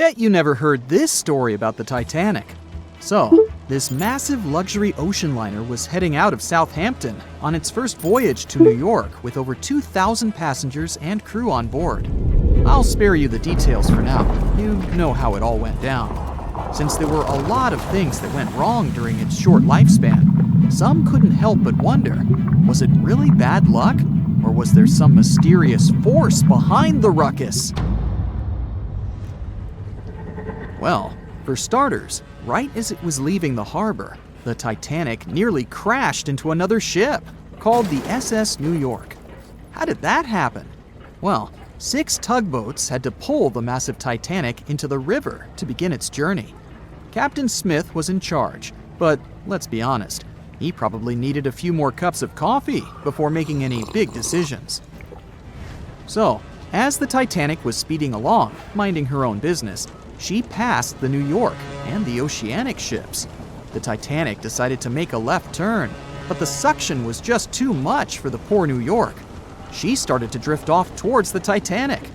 Bet you never heard this story about the Titanic. So, this massive luxury ocean liner was heading out of Southampton on its first voyage to New York with over 2,000 passengers and crew on board. I'll spare you the details for now. You know how it all went down. Since there were a lot of things that went wrong during its short lifespan, some couldn't help but wonder, was it really bad luck? Or was there some mysterious force behind the ruckus? Well, for starters, right as it was leaving the harbor, the Titanic nearly crashed into another ship, called the SS New York. How did that happen? Well, 6 tugboats had to pull the massive Titanic into the river to begin its journey. Captain Smith was in charge, but let's be honest, he probably needed a few more cups of coffee before making any big decisions. So, as the Titanic was speeding along, minding her own business, she passed the New York and the oceanic ships. The Titanic decided to make a left turn, but the suction was just too much for the poor New York. She started to drift off towards the Titanic.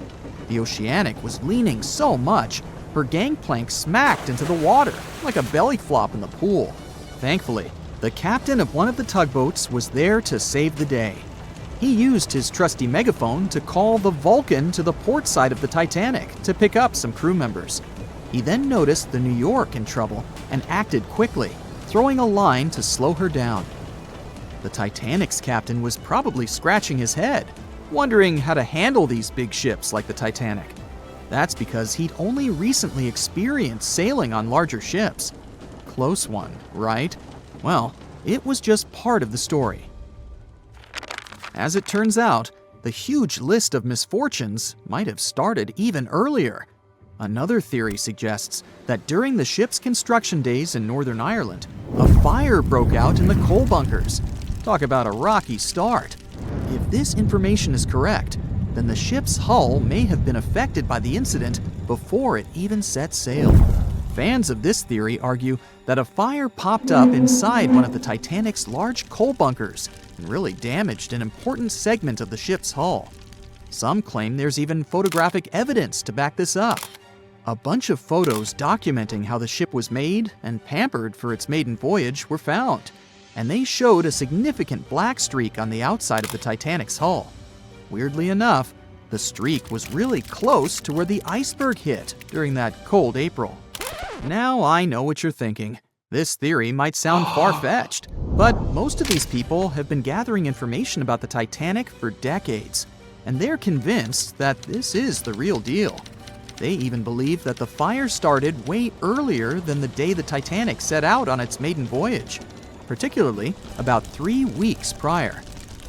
The oceanic was leaning so much, her gangplank smacked into the water like a belly flop in the pool. Thankfully, the captain of one of the tugboats was there to save the day. He used his trusty megaphone to call the Vulcan to the port side of the Titanic to pick up some crew members. He then noticed the New York in trouble and acted quickly, throwing a line to slow her down. The Titanic's captain was probably scratching his head, wondering how to handle these big ships like the Titanic. That's because he'd only recently experienced sailing on larger ships. Close one, right? Well, it was just part of the story. As it turns out, the huge list of misfortunes might have started even earlier. Another theory suggests that during the ship's construction days in Northern Ireland, a fire broke out in the coal bunkers. Talk about a rocky start. If this information is correct, then the ship's hull may have been affected by the incident before it even set sail. Fans of this theory argue that a fire popped up inside one of the Titanic's large coal bunkers and really damaged an important segment of the ship's hull. Some claim there's even photographic evidence to back this up. A bunch of photos documenting how the ship was made and pampered for its maiden voyage were found, and they showed a significant black streak on the outside of the Titanic's hull. Weirdly enough, the streak was really close to where the iceberg hit during that cold April. Now I know what you're thinking. This theory might sound far-fetched, but most of these people have been gathering information about the Titanic for decades, and they're convinced that this is the real deal. They even believe that the fire started way earlier than the day the Titanic set out on its maiden voyage, particularly about 3 weeks prior.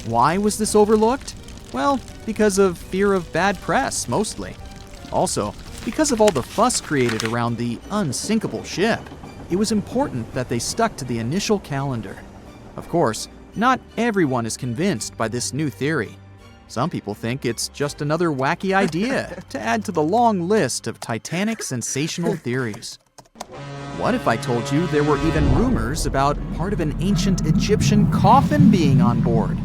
Why was this overlooked? Well, because of fear of bad press, mostly. Also, because of all the fuss created around the unsinkable ship, it was important that they stuck to the initial calendar. Of course, not everyone is convinced by this new theory. Some people think it's just another wacky idea to add to the long list of Titanic sensational theories. What if I told you there were even rumors about part of an ancient Egyptian coffin being on board?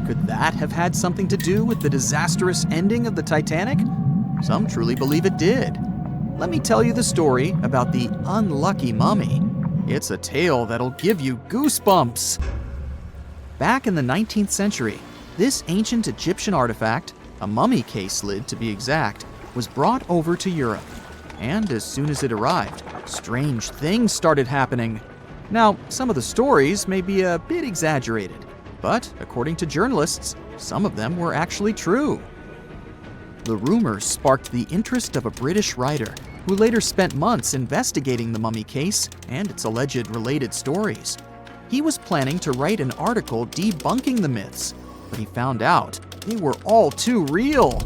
Could that have had something to do with the disastrous ending of the Titanic? Some truly believe it did. Let me tell you the story about the unlucky mummy. It's a tale that'll give you goosebumps. Back in the 19th century, this ancient Egyptian artifact, a mummy case lid to be exact, was brought over to Europe. And as soon as it arrived, strange things started happening. Now, some of the stories may be a bit exaggerated, but according to journalists, some of them were actually true. The rumors sparked the interest of a British writer who later spent months investigating the mummy case and its alleged related stories. He was planning to write an article debunking the myths, but he found out they were all too real.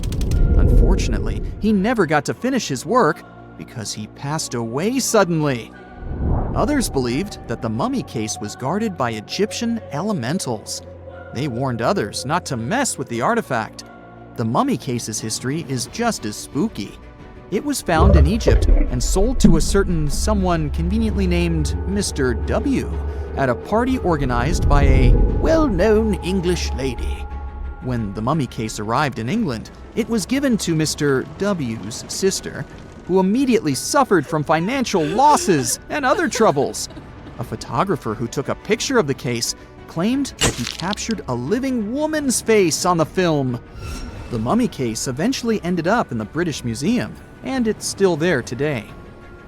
Unfortunately, he never got to finish his work because he passed away suddenly. Others believed that the mummy case was guarded by Egyptian elementals. They warned others not to mess with the artifact. The mummy case's history is just as spooky. It was found in Egypt and sold to a certain someone conveniently named Mr. W. at a party organized by a well-known English lady. When the mummy case arrived in England, it was given to Mr. W.'s sister, who immediately suffered from financial losses and other troubles. A photographer who took a picture of the case claimed that he captured a living woman's face on the film. The mummy case eventually ended up in the British Museum, and it's still there today.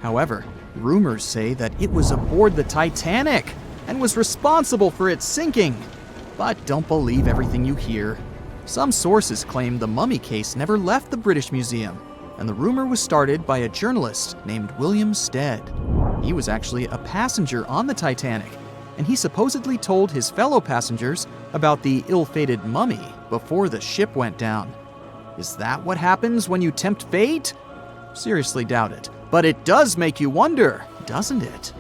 However, rumors say that it was aboard the Titanic and was responsible for its sinking. But don't believe everything you hear. Some sources claim the mummy case never left the British Museum, and the rumor was started by a journalist named William Stead. He was actually a passenger on the Titanic, and he supposedly told his fellow passengers about the ill-fated mummy before the ship went down. Is that what happens when you tempt fate? Seriously doubt it, but it does make you wonder, doesn't it?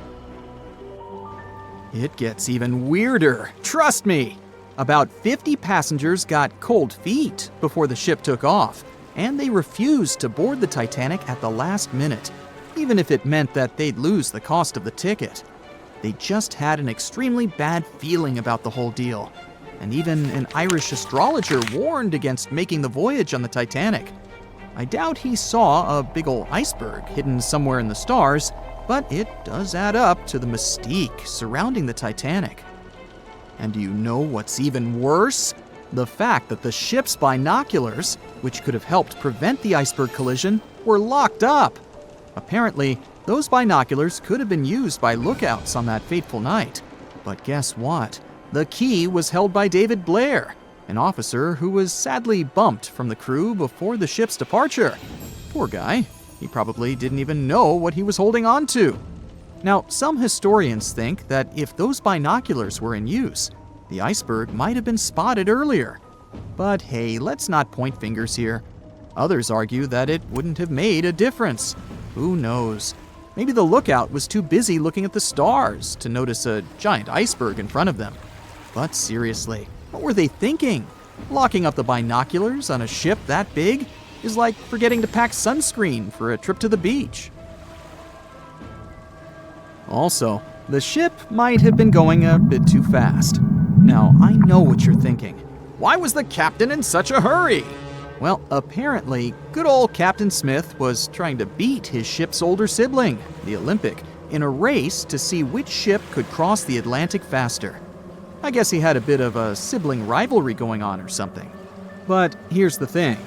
It gets even weirder, trust me. About 50 passengers got cold feet before the ship took off, and they refused to board the Titanic at the last minute, even if it meant that they'd lose the cost of the ticket. They just had an extremely bad feeling about the whole deal, and even an Irish astrologer warned against making the voyage on the Titanic. I doubt he saw a big ol' iceberg hidden somewhere in the stars, but it does add up to the mystique surrounding the Titanic. And do you know what's even worse? The fact that the ship's binoculars, which could have helped prevent the iceberg collision, were locked up. Apparently, those binoculars could have been used by lookouts on that fateful night. But guess what? The key was held by David Blair, an officer who was sadly bumped from the crew before the ship's departure. Poor guy. He probably didn't even know what he was holding on to. Now, some historians think that if those binoculars were in use, the iceberg might have been spotted earlier. But hey, let's not point fingers here. Others argue that it wouldn't have made a difference. Who knows? Maybe the lookout was too busy looking at the stars to notice a giant iceberg in front of them. But seriously, what were they thinking? Locking up the binoculars on a ship that big is like forgetting to pack sunscreen for a trip to the beach. Also, the ship might have been going a bit too fast. Now, I know what you're thinking. Why was the captain in such a hurry? Well, apparently, good old Captain Smith was trying to beat his ship's older sibling, the Olympic, in a race to see which ship could cross the Atlantic faster. I guess he had a bit of a sibling rivalry going on or something. But here's the thing.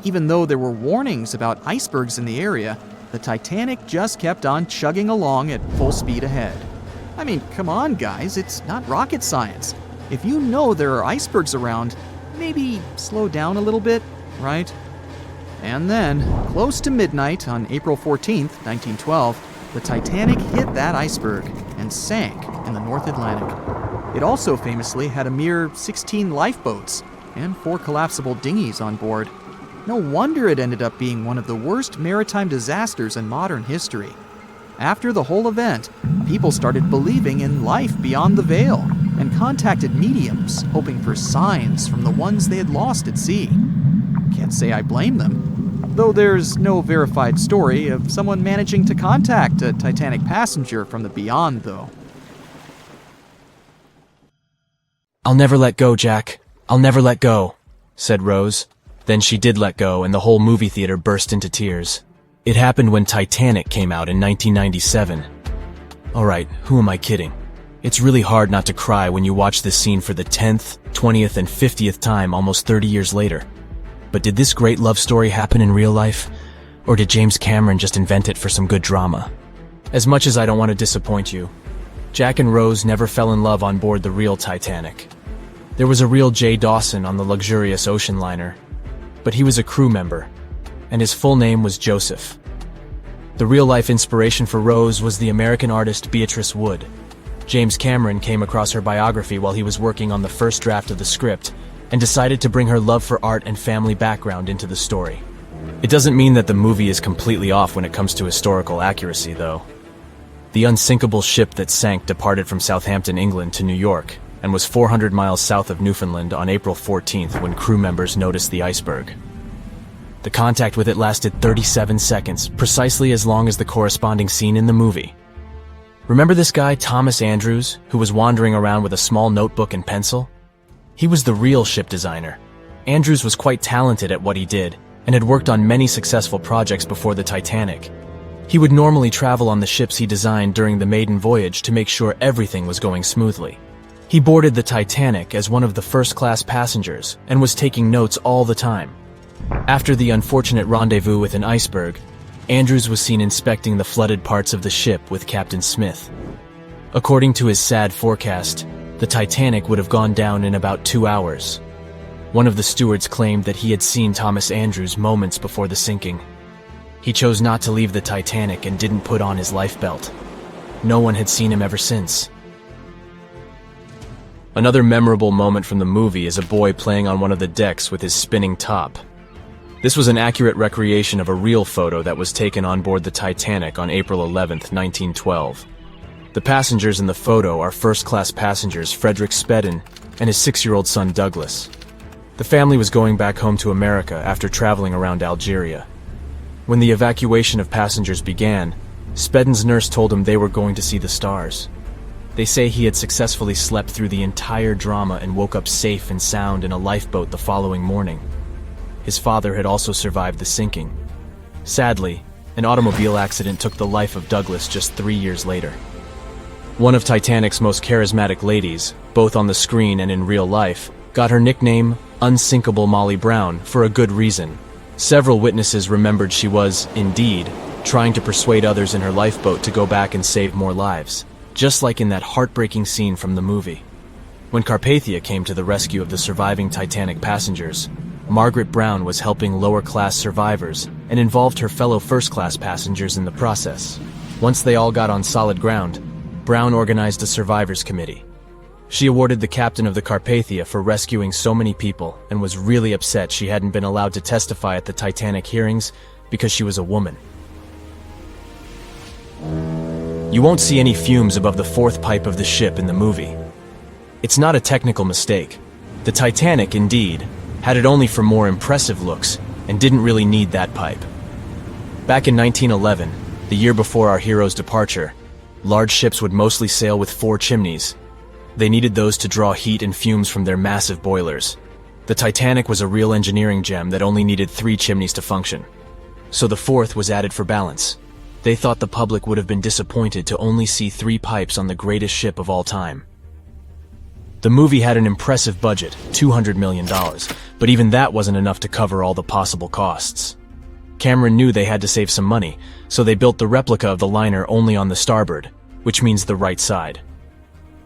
Even though there were warnings about icebergs in the area, the Titanic just kept on chugging along at full speed ahead. I mean, come on, guys, it's not rocket science. If you know there are icebergs around, maybe slow down a little bit, right? And then, close to midnight on April 14th, 1912, the Titanic hit that iceberg and sank in the North Atlantic. It also famously had a mere 16 lifeboats and 4 collapsible dinghies on board. No wonder it ended up being one of the worst maritime disasters in modern history. After the whole event, people started believing in life beyond the veil and contacted mediums, hoping for signs from the ones they had lost at sea. Can't say I blame them, though there's no verified story of someone managing to contact a Titanic passenger from the beyond, though. "I'll never let go, Jack. I'll never let go," said Rose. Then she did let go, and the whole movie theater burst into tears. It happened when Titanic came out in 1997. Alright, who am I kidding? It's really hard not to cry when you watch this scene for the 10th, 20th, and 50th time almost 30 years later. But did this great love story happen in real life? Or did James Cameron just invent it for some good drama? As much as I don't want to disappoint you, Jack and Rose never fell in love on board the real Titanic. There was a real Jay Dawson on the luxurious ocean liner, but he was a crew member, and his full name was Joseph. The real-life inspiration for Rose was the American artist Beatrice Wood. James Cameron came across her biography while he was working on the first draft of the script and decided to bring her love for art and family background into the story. It doesn't mean that the movie is completely off when it comes to historical accuracy, though. The unsinkable ship that sank departed from Southampton, England to New York, and was 400 miles south of Newfoundland on April 14th when crew members noticed the iceberg. The contact with it lasted 37 seconds, precisely as long as the corresponding scene in the movie. Remember this guy, Thomas Andrews, who was wandering around with a small notebook and pencil? He was the real ship designer. Andrews was quite talented at what he did, and had worked on many successful projects before the Titanic. He would normally travel on the ships he designed during the maiden voyage to make sure everything was going smoothly. He boarded the Titanic as one of the first-class passengers and was taking notes all the time. After the unfortunate rendezvous with an iceberg, Andrews was seen inspecting the flooded parts of the ship with Captain Smith. According to his sad forecast, the Titanic would have gone down in about 2 hours. One of the stewards claimed that he had seen Thomas Andrews moments before the sinking. He chose not to leave the Titanic and didn't put on his life belt. No one had seen him ever since. Another memorable moment from the movie is a boy playing on one of the decks with his spinning top. This was an accurate recreation of a real photo that was taken on board the Titanic on April 11, 1912. The passengers in the photo are first-class passengers Frederick Spedden and his 6-year-old son Douglas. The family was going back home to America after traveling around Algeria. When the evacuation of passengers began, Spedden's nurse told him they were going to see the stars. They say he had successfully slept through the entire drama and woke up safe and sound in a lifeboat the following morning. His father had also survived the sinking. Sadly, an automobile accident took the life of Douglas just 3 years later. One of Titanic's most charismatic ladies, both on the screen and in real life, got her nickname Unsinkable Molly Brown for a good reason. Several witnesses remembered she was, indeed, trying to persuade others in her lifeboat to go back and save more lives, just like in that heartbreaking scene from the movie. When Carpathia came to the rescue of the surviving Titanic passengers, Margaret Brown was helping lower-class survivors and involved her fellow first-class passengers in the process. Once they all got on solid ground, Brown organized a survivors committee. She awarded the captain of the Carpathia for rescuing so many people and was really upset she hadn't been allowed to testify at the Titanic hearings because she was a woman. You won't see any fumes above the fourth pipe of the ship in the movie. It's not a technical mistake. The Titanic, indeed, had it only for more impressive looks and didn't really need that pipe. Back in 1911, the year before our hero's departure, large ships would mostly sail with 4 chimneys. They needed those to draw heat and fumes from their massive boilers. The Titanic was a real engineering gem that only needed 3 chimneys to function. So the 4th was added for balance. They thought the public would have been disappointed to only see 3 pipes on the greatest ship of all time. The movie had an impressive budget, $200 million, but even that wasn't enough to cover all the possible costs. Cameron knew they had to save some money, so they built the replica of the liner only on the starboard, which means the right side.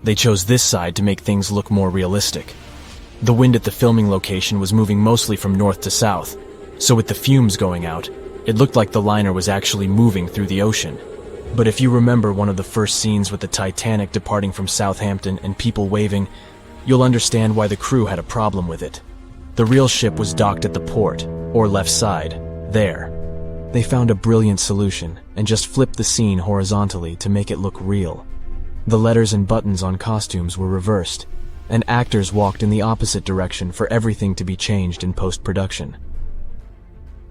They chose this side to make things look more realistic. The wind at the filming location was moving mostly from north to south, so with the fumes going out, it looked like the liner was actually moving through the ocean. But if you remember one of the first scenes with the Titanic departing from Southampton and people waving, you'll understand why the crew had a problem with it. The real ship was docked at the port, or left side, there. They found a brilliant solution and just flipped the scene horizontally to make it look real. The letters and buttons on costumes were reversed, and actors walked in the opposite direction for everything to be changed in post-production.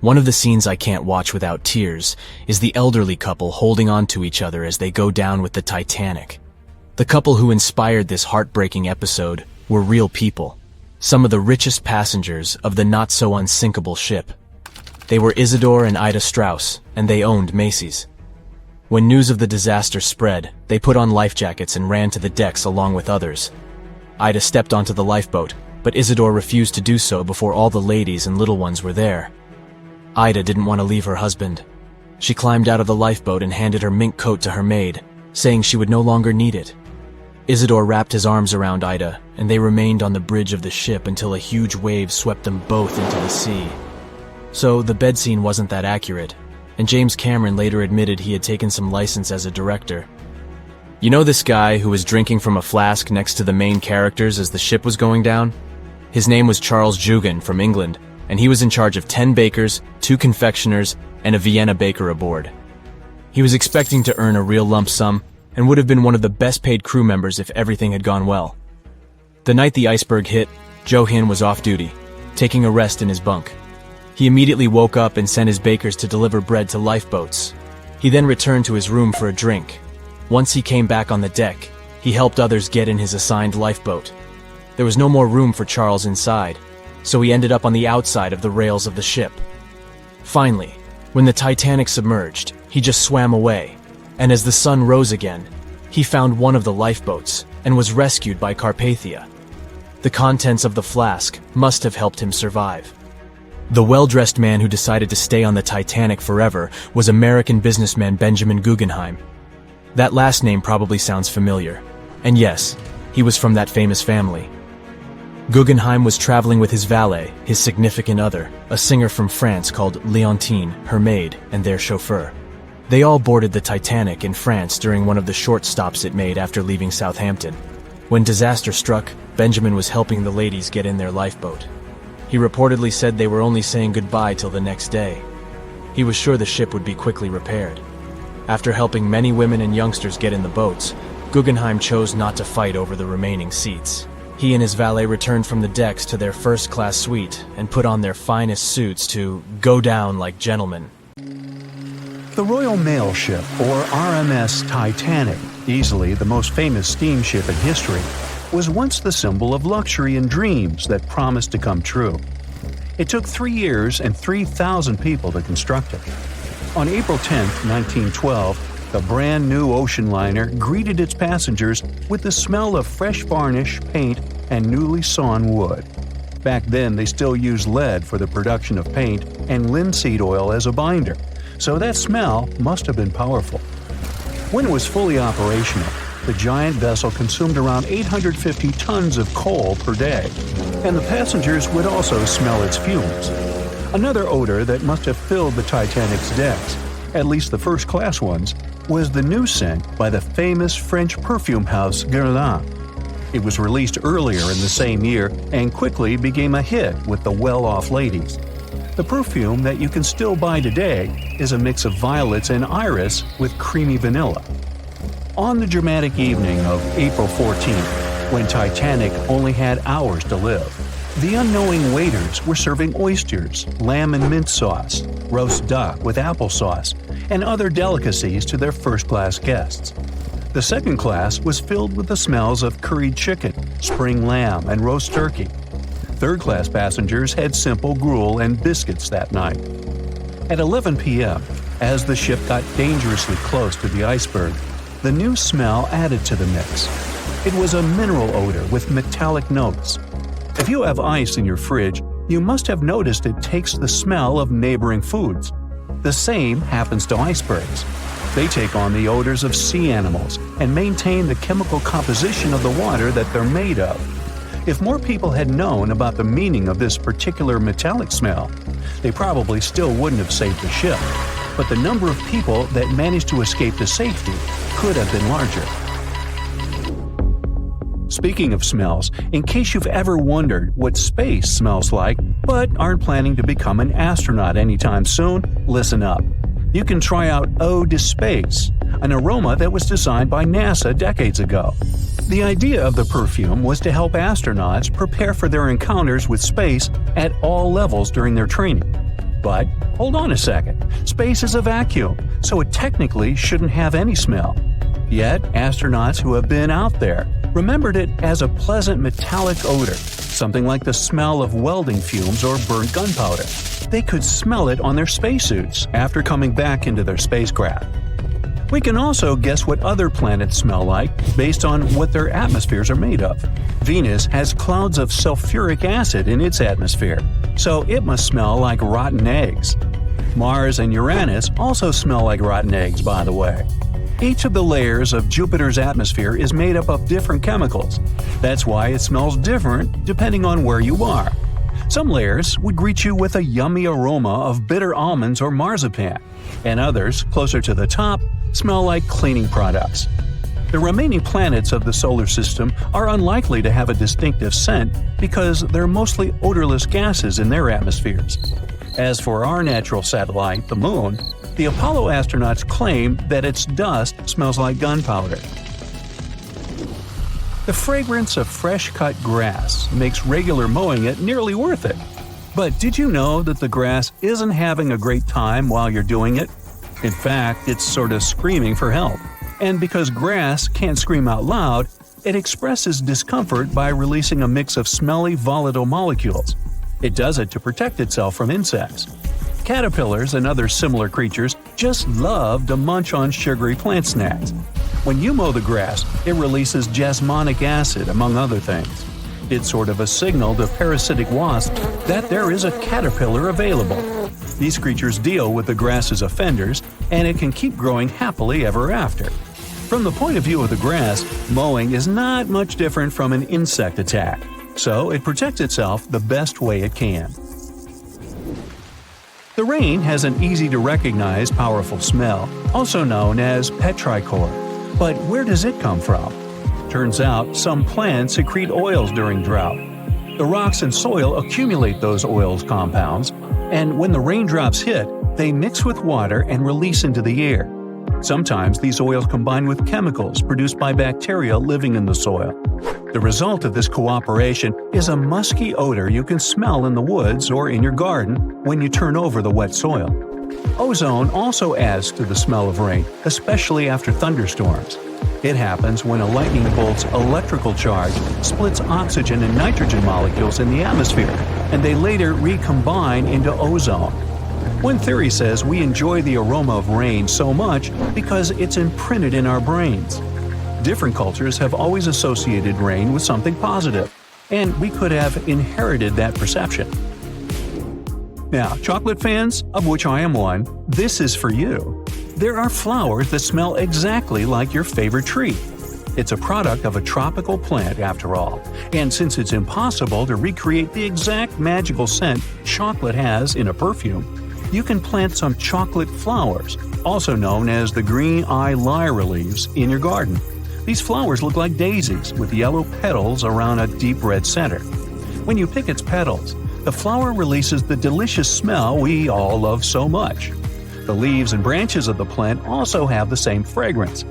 One of the scenes I can't watch without tears is the elderly couple holding on to each other as they go down with the Titanic. The couple who inspired this heartbreaking episode were real people, some of the richest passengers of the not-so-unsinkable ship. They were Isidore and Ida Strauss, and they owned Macy's. When news of the disaster spread, they put on life jackets and ran to the decks along with others. Ida stepped onto the lifeboat, but Isidore refused to do so before all the ladies and little ones were there. Ida didn't want to leave her husband. She climbed out of the lifeboat and handed her mink coat to her maid, saying she would no longer need it. Isidore wrapped his arms around Ida, and they remained on the bridge of the ship until a huge wave swept them both into the sea. So the bed scene wasn't that accurate, and James Cameron later admitted he had taken some license as a director. You know this guy who was drinking from a flask next to the main characters as the ship was going down? His name was Charles Jugan from England, and he was in charge of 10 bakers, 2 confectioners, and a Vienna baker aboard. He was expecting to earn a real lump sum, and would have been one of the best-paid crew members if everything had gone well. The night the iceberg hit, Joe Hinn was off duty, taking a rest in his bunk. He immediately woke up and sent his bakers to deliver bread to lifeboats. He then returned to his room for a drink. Once he came back on the deck, he helped others get in his assigned lifeboat. There was no more room for Charles inside, so he ended up on the outside of the rails of the ship. Finally, when the Titanic submerged, he just swam away, and as the sun rose again, he found one of the lifeboats and was rescued by Carpathia. The contents of the flask must have helped him survive. The well-dressed man who decided to stay on the Titanic forever was American businessman Benjamin Guggenheim. That last name probably sounds familiar. And yes, he was from that famous family. Guggenheim was traveling with his valet, his significant other, a singer from France called Leontine, her maid, and their chauffeur. They all boarded the Titanic in France during one of the short stops it made after leaving Southampton. When disaster struck, Benjamin was helping the ladies get in their lifeboat. He reportedly said they were only saying goodbye till the next day. He was sure the ship would be quickly repaired. After helping many women and youngsters get in the boats, Guggenheim chose not to fight over the remaining seats. He and his valet returned from the decks to their first-class suite and put on their finest suits to go down like gentlemen. The Royal Mail Ship, or RMS Titanic, easily the most famous steamship in history, was once the symbol of luxury and dreams that promised to come true. It took 3 years and 3,000 people to construct it. On April 10, 1912, the brand new ocean liner greeted its passengers with the smell of fresh varnish, paint, and newly sawn wood. Back then, they still used lead for the production of paint and linseed oil as a binder, so that smell must have been powerful. When it was fully operational, the giant vessel consumed around 850 tons of coal per day, and the passengers would also smell its fumes. Another odor that must have filled the Titanic's decks, at least the first-class ones, was the new scent by the famous French perfume house Guerlain. It was released earlier in the same year and quickly became a hit with the well-off ladies. The perfume that you can still buy today is a mix of violets and iris with creamy vanilla. On the dramatic evening of April 14th, when Titanic only had hours to live, the unknowing waiters were serving oysters, lamb and mint sauce, roast duck with applesauce, and other delicacies to their first-class guests. The second class was filled with the smells of curried chicken, spring lamb, and roast turkey. Third-class passengers had simple gruel and biscuits that night. At 11 p.m., as the ship got dangerously close to the iceberg, the new smell added to the mix. It was a mineral odor with metallic notes. If you have ice in your fridge, you must have noticed it takes the smell of neighboring foods. The same happens to icebergs. They take on the odors of sea animals and maintain the chemical composition of the water that they're made of. If more people had known about the meaning of this particular metallic smell, they probably still wouldn't have saved the ship. But the number of people that managed to escape to safety could have been larger. Speaking of smells, in case you've ever wondered what space smells like but aren't planning to become an astronaut anytime soon, listen up. You can try out Eau de Space, an aroma that was designed by NASA decades ago. The idea of the perfume was to help astronauts prepare for their encounters with space at all levels during their training. But hold on a second, space is a vacuum, so it technically shouldn't have any smell. Yet, astronauts who have been out there remembered it as a pleasant metallic odor, something like the smell of welding fumes or burnt gunpowder. They could smell it on their spacesuits after coming back into their spacecraft. We can also guess what other planets smell like based on what their atmospheres are made of. Venus has clouds of sulfuric acid in its atmosphere, so it must smell like rotten eggs. Mars and Uranus also smell like rotten eggs, by the way. Each of the layers of Jupiter's atmosphere is made up of different chemicals. That's why it smells different depending on where you are. Some layers would greet you with a yummy aroma of bitter almonds or marzipan, and others, closer to the top, smell like cleaning products. The remaining planets of the solar system are unlikely to have a distinctive scent because they're mostly odorless gases in their atmospheres. As for our natural satellite, the Moon, the Apollo astronauts claim that its dust smells like gunpowder. The fragrance of fresh-cut grass makes regular mowing it nearly worth it. But did you know that the grass isn't having a great time while you're doing it? In fact, it's sort of screaming for help. And because grass can't scream out loud, it expresses discomfort by releasing a mix of smelly, volatile molecules. It does it to protect itself from insects. Caterpillars and other similar creatures just love to munch on sugary plant snacks. When you mow the grass, it releases jasmonic acid, among other things. It's sort of a signal to parasitic wasps that there is a caterpillar available. These creatures deal with the grass's offenders, and it can keep growing happily ever after. From the point of view of the grass, mowing is not much different from an insect attack, so it protects itself the best way it can. The rain has an easy-to-recognize powerful smell, also known as petrichor. But where does it come from? Turns out some plants secrete oils during drought. The rocks and soil accumulate those oils compounds, and when the raindrops hit, they mix with water and release into the air. Sometimes these oils combine with chemicals produced by bacteria living in the soil. The result of this cooperation is a musky odor you can smell in the woods or in your garden when you turn over the wet soil. Ozone also adds to the smell of rain, especially after thunderstorms. It happens when a lightning bolt's electrical charge splits oxygen and nitrogen molecules in the atmosphere, and they later recombine into ozone. One theory says we enjoy the aroma of rain so much because it's imprinted in our brains. Different cultures have always associated rain with something positive, and we could have inherited that perception. Now, chocolate fans, of which I am one, this is for you. There are flowers that smell exactly like your favorite tree. It's a product of a tropical plant, after all, and since it's impossible to recreate the exact magical scent chocolate has in a perfume, you can plant some chocolate flowers, also known as the green eye lyra leaves, in your garden. These flowers look like daisies with yellow petals around a deep red center. When you pick its petals, the flower releases the delicious smell we all love so much. The leaves and branches of the plant also have the same fragrance.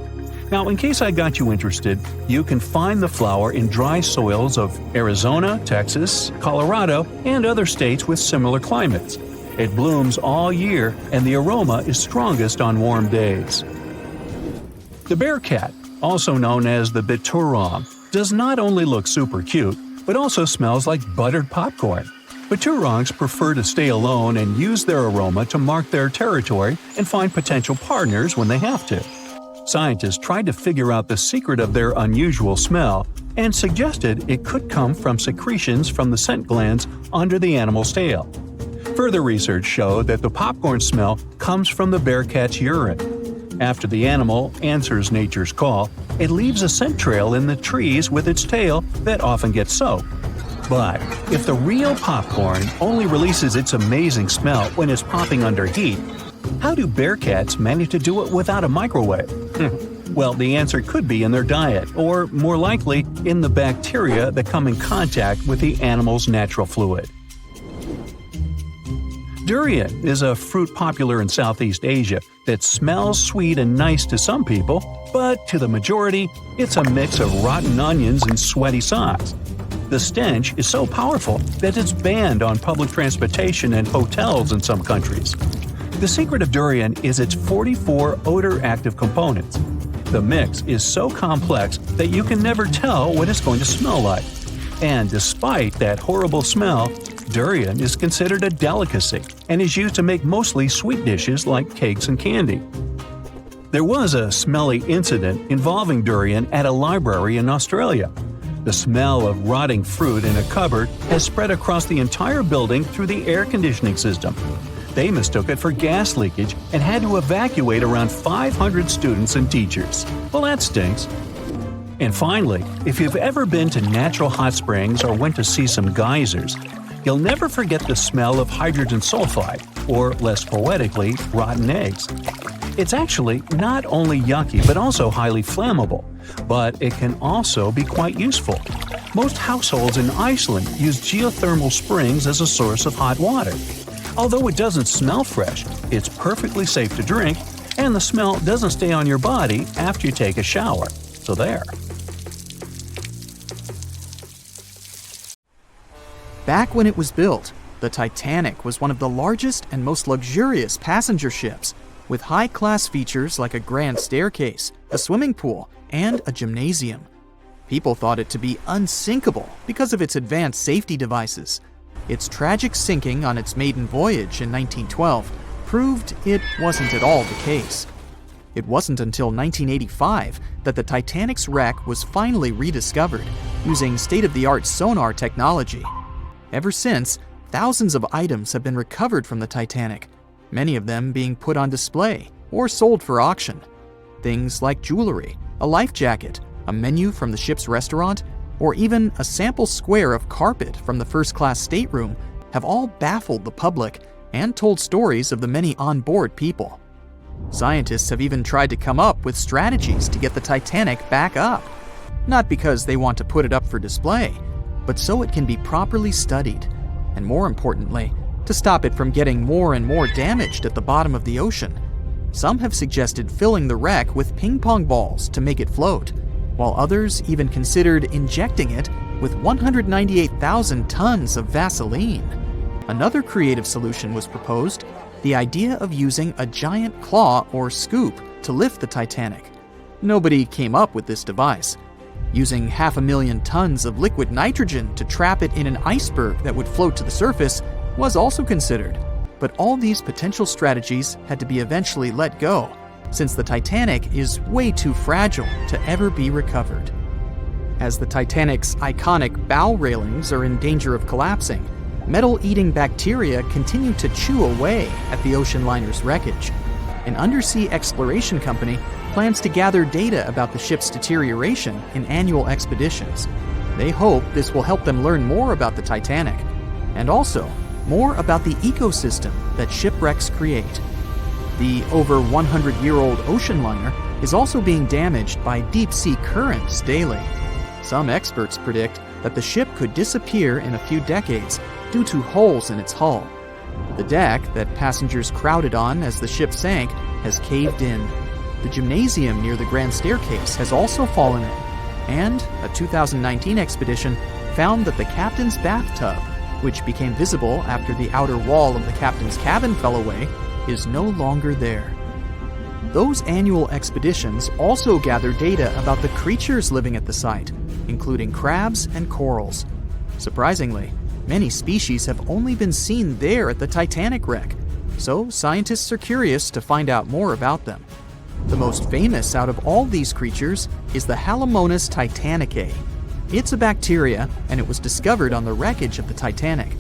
Now, in case I got you interested, you can find the flower in dry soils of Arizona, Texas, Colorado, and other states with similar climates. It blooms all year, and the aroma is strongest on warm days. The bear cat, also known as the biturong, does not only look super cute, but also smells like buttered popcorn. Biturongs prefer to stay alone and use their aroma to mark their territory and find potential partners when they have to. Scientists tried to figure out the secret of their unusual smell and suggested it could come from secretions from the scent glands under the animal's tail. Further research showed that the popcorn smell comes from the bear cat's urine. After the animal answers nature's call, it leaves a scent trail in the trees with its tail that often gets soaked. But if the real popcorn only releases its amazing smell when it's popping under heat, how do bear cats manage to do it without a microwave? Well, the answer could be in their diet, or more likely, in the bacteria that come in contact with the animal's natural fluid. Durian is a fruit popular in Southeast Asia that smells sweet and nice to some people, but to the majority, it's a mix of rotten onions and sweaty socks. The stench is so powerful that it's banned on public transportation and hotels in some countries. The secret of durian is its 44 odor-active components. The mix is so complex that you can never tell what it's going to smell like. And despite that horrible smell, durian is considered a delicacy and is used to make mostly sweet dishes like cakes and candy. There was a smelly incident involving durian at a library in Australia. The smell of rotting fruit in a cupboard has spread across the entire building through the air conditioning system. They mistook it for gas leakage and had to evacuate around 500 students and teachers. Well, that stinks. And finally, if you've ever been to natural hot springs or went to see some geysers, you'll never forget the smell of hydrogen sulfide, or less poetically, rotten eggs. It's actually not only yucky but also highly flammable, but it can also be quite useful. Most households in Iceland use geothermal springs as a source of hot water. Although it doesn't smell fresh, it's perfectly safe to drink, and the smell doesn't stay on your body after you take a shower. So there. Back when it was built, the Titanic was one of the largest and most luxurious passenger ships, with high-class features like a grand staircase, a swimming pool, and a gymnasium. People thought it to be unsinkable because of its advanced safety devices. Its tragic sinking on its maiden voyage in 1912 proved it wasn't at all the case. It wasn't until 1985 that the Titanic's wreck was finally rediscovered using state-of-the-art sonar technology. Ever since, thousands of items have been recovered from the Titanic, many of them being put on display or sold for auction. Things like jewelry, a life jacket, a menu from the ship's restaurant, or even a sample square of carpet from the first-class stateroom have all baffled the public and told stories of the many on-board people. Scientists have even tried to come up with strategies to get the Titanic back up. Not because they want to put it up for display, but so it can be properly studied, and more importantly, to stop it from getting more and more damaged at the bottom of the ocean. Some have suggested filling the wreck with ping pong balls to make it float, while others even considered injecting it with 198,000 tons of Vaseline. Another creative solution was proposed, the idea of using a giant claw or scoop to lift the Titanic. Nobody came up with this device. Using 500,000 tons of liquid nitrogen to trap it in an iceberg that would float to the surface was also considered, but all these potential strategies had to be eventually let go, since the Titanic is way too fragile to ever be recovered. As the Titanic's iconic bow railings are in danger of collapsing, metal-eating bacteria continue to chew away at the ocean liner's wreckage. An undersea exploration company plans to gather data about the ship's deterioration in annual expeditions. They hope this will help them learn more about the Titanic, and also more about the ecosystem that shipwrecks create. The over 100-year-old ocean liner is also being damaged by deep-sea currents daily. Some experts predict that the ship could disappear in a few decades due to holes in its hull. The deck that passengers crowded on as the ship sank has caved in. The gymnasium near the grand staircase has also fallen in, and a 2019 expedition found that the captain's bathtub, which became visible after the outer wall of the captain's cabin fell away, is no longer there. Those annual expeditions also gather data about the creatures living at the site, including crabs and corals. Surprisingly, many species have only been seen there at the Titanic wreck, so scientists are curious to find out more about them. The most famous out of all these creatures is the Halomonas titanicae. It's a bacteria, and it was discovered on the wreckage of the Titanic.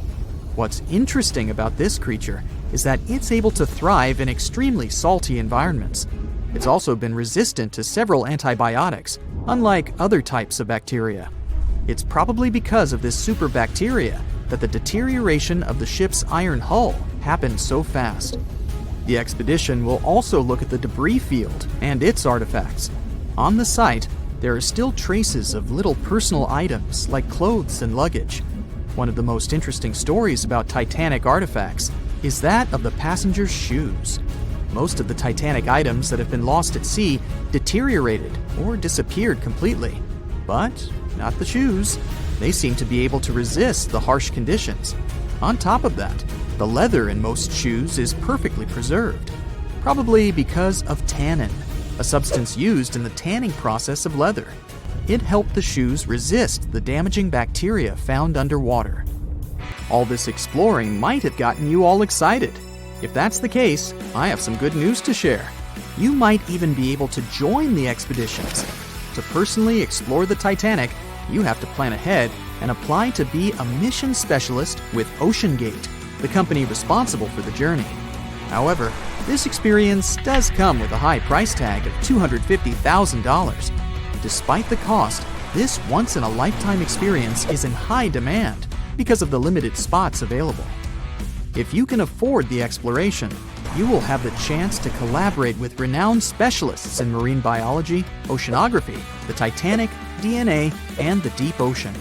What's interesting about this creature is that it's able to thrive in extremely salty environments. It's also been resistant to several antibiotics, unlike other types of bacteria. It's probably because of this superbacteria that the deterioration of the ship's iron hull happened so fast. The expedition will also look at the debris field and its artifacts. On the site, there are still traces of little personal items like clothes and luggage. One of the most interesting stories about Titanic artifacts is that of the passengers' shoes. Most of the Titanic items that have been lost at sea deteriorated or disappeared completely. But not the shoes. They seem to be able to resist the harsh conditions. On top of that, the leather in most shoes is perfectly preserved, probably because of tannin, a substance used in the tanning process of leather. It helped the shoes resist the damaging bacteria found underwater. All this exploring might have gotten you all excited. If that's the case, I have some good news to share. You might even be able to join the expeditions. To personally explore the Titanic, you have to plan ahead and apply to be a mission specialist with OceanGate, the company responsible for the journey. However, this experience does come with a high price tag of $250,000. Despite the cost, this once-in-a-lifetime experience is in high demand because of the limited spots available. If you can afford the exploration, you will have the chance to collaborate with renowned specialists in marine biology, oceanography, the Titanic, DNA, and the deep ocean.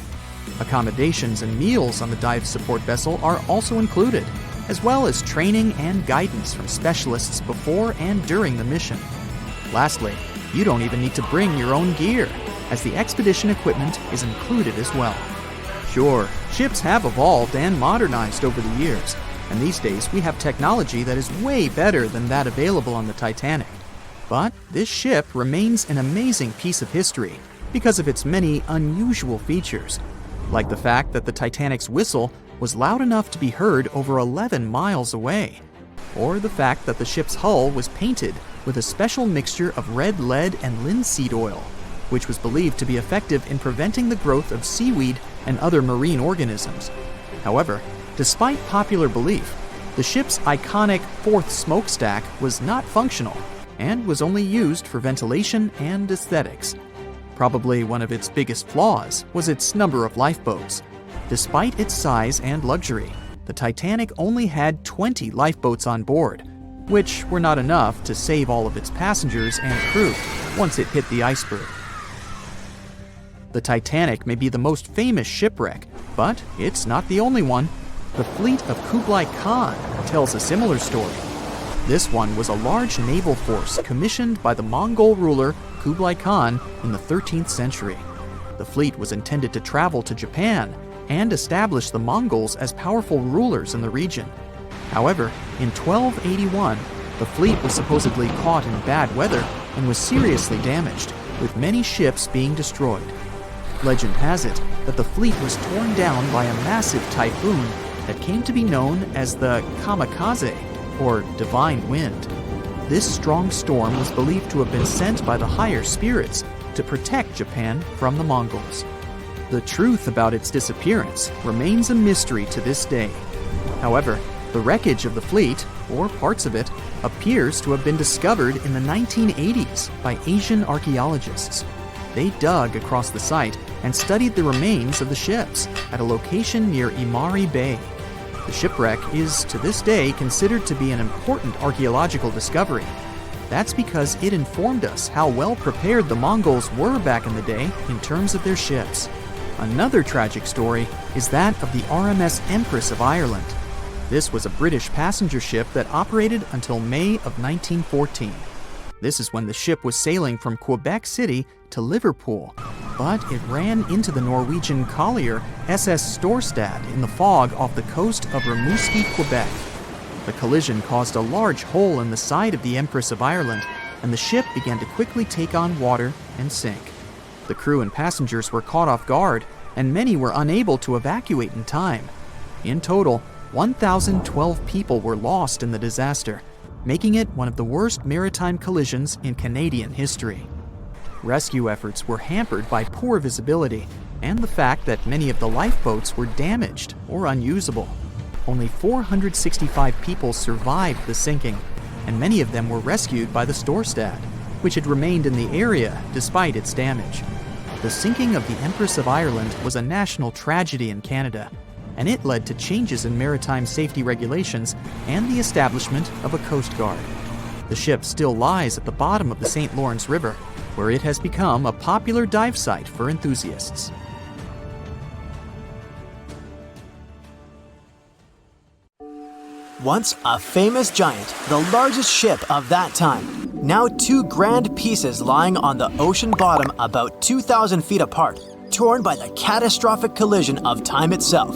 Accommodations and meals on the dive support vessel are also included, as well as training and guidance from specialists before and during the mission. Lastly, you don't even need to bring your own gear, as the expedition equipment is included as well. Sure, ships have evolved and modernized over the years, and these days we have technology that is way better than that available on the Titanic. But this ship remains an amazing piece of history because of its many unusual features, like the fact that the Titanic's whistle was loud enough to be heard over 11 miles away, or the fact that the ship's hull was painted with a special mixture of red lead and linseed oil, which was believed to be effective in preventing the growth of seaweed and other marine organisms. However, despite popular belief, the ship's iconic fourth smokestack was not functional and was only used for ventilation and aesthetics. Probably one of its biggest flaws was its number of lifeboats. Despite its size and luxury, the Titanic only had 20 lifeboats on board, which were not enough to save all of its passengers and crew once it hit the iceberg. The Titanic may be the most famous shipwreck, but it's not the only one. The fleet of Kublai Khan tells a similar story. This one was a large naval force commissioned by the Mongol ruler Kublai Khan in the 13th century. The fleet was intended to travel to Japan and establish the Mongols as powerful rulers in the region. However, in 1281, the fleet was supposedly caught in bad weather and was seriously damaged, with many ships being destroyed. Legend has it that the fleet was torn down by a massive typhoon that came to be known as the kamikaze, or divine wind. This strong storm was believed to have been sent by the higher spirits to protect Japan from the Mongols. The truth about its disappearance remains a mystery to this day. However, the wreckage of the fleet, or parts of it, appears to have been discovered in the 1980s by Asian archaeologists. They dug across the site and studied the remains of the ships at a location near Imari Bay. The shipwreck is, to this day, considered to be an important archaeological discovery. That's because it informed us how well prepared the Mongols were back in the day in terms of their ships. Another tragic story is that of the RMS Empress of Ireland. This was a British passenger ship that operated until May of 1914. This is when the ship was sailing from Quebec City to Liverpool, but it ran into the Norwegian collier SS Storstad in the fog off the coast of Rimouski, Quebec. The collision caused a large hole in the side of the Empress of Ireland, and the ship began to quickly take on water and sink. The crew and passengers were caught off guard, and many were unable to evacuate in time. In total, 1,012 people were lost in the disaster, making it one of the worst maritime collisions in Canadian history. Rescue efforts were hampered by poor visibility and the fact that many of the lifeboats were damaged or unusable. Only 465 people survived the sinking, and many of them were rescued by the Storstad, which had remained in the area despite its damage. The sinking of the Empress of Ireland was a national tragedy in Canada, and it led to changes in maritime safety regulations and the establishment of a Coast Guard. The ship still lies at the bottom of the St. Lawrence River, where it has become a popular dive site for enthusiasts. Once a famous giant, the largest ship of that time, now two grand pieces lying on the ocean bottom about 2,000 feet apart, torn by the catastrophic collision of time itself.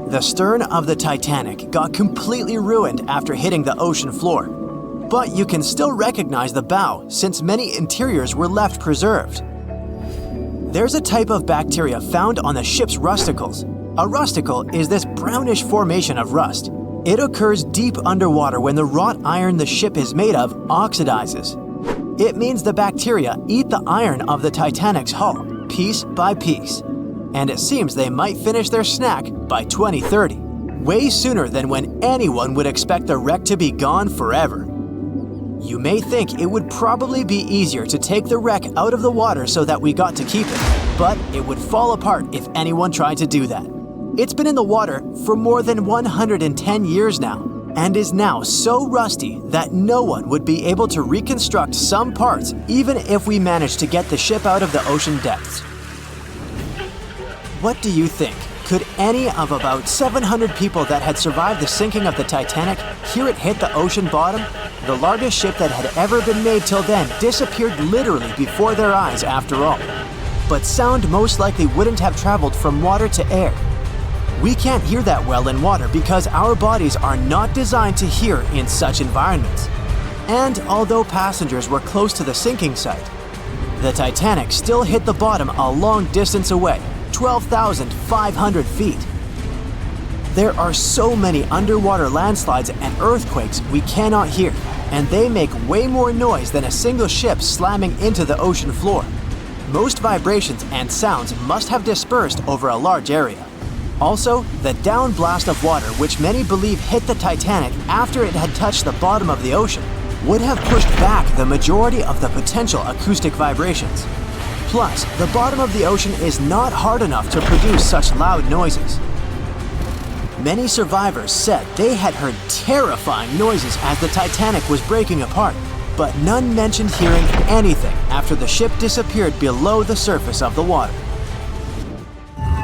The stern of the Titanic got completely ruined after hitting the ocean floor, but you can still recognize the bow since many interiors were left preserved. There's a type of bacteria found on the ship's rusticles. A rusticle is this brownish formation of rust. It occurs deep underwater when the wrought iron the ship is made of oxidizes. It means the bacteria eat the iron of the Titanic's hull, piece by piece. And it seems they might finish their snack by 2030, way sooner than when anyone would expect the wreck to be gone forever. You may think it would probably be easier to take the wreck out of the water so that we got to keep it, but it would fall apart if anyone tried to do that. It's been in the water for more than 110 years now, and is now so rusty that no one would be able to reconstruct some parts even if we managed to get the ship out of the ocean depths. What do you think? Could any of about 700 people that had survived the sinking of the Titanic hear it hit the ocean bottom? The largest ship that had ever been made till then disappeared literally before their eyes after all. But sound most likely wouldn't have traveled from water to air. We can't hear that well in water because our bodies are not designed to hear in such environments. And although passengers were close to the sinking site, the Titanic still hit the bottom a long distance away, 12,500 feet. There are so many underwater landslides and earthquakes we cannot hear, and they make way more noise than a single ship slamming into the ocean floor. Most vibrations and sounds must have dispersed over a large area. Also, the downblast of water, which many believe hit the Titanic after it had touched the bottom of the ocean, would have pushed back the majority of the potential acoustic vibrations. Plus, the bottom of the ocean is not hard enough to produce such loud noises. Many survivors said they had heard terrifying noises as the Titanic was breaking apart, but none mentioned hearing anything after the ship disappeared below the surface of the water.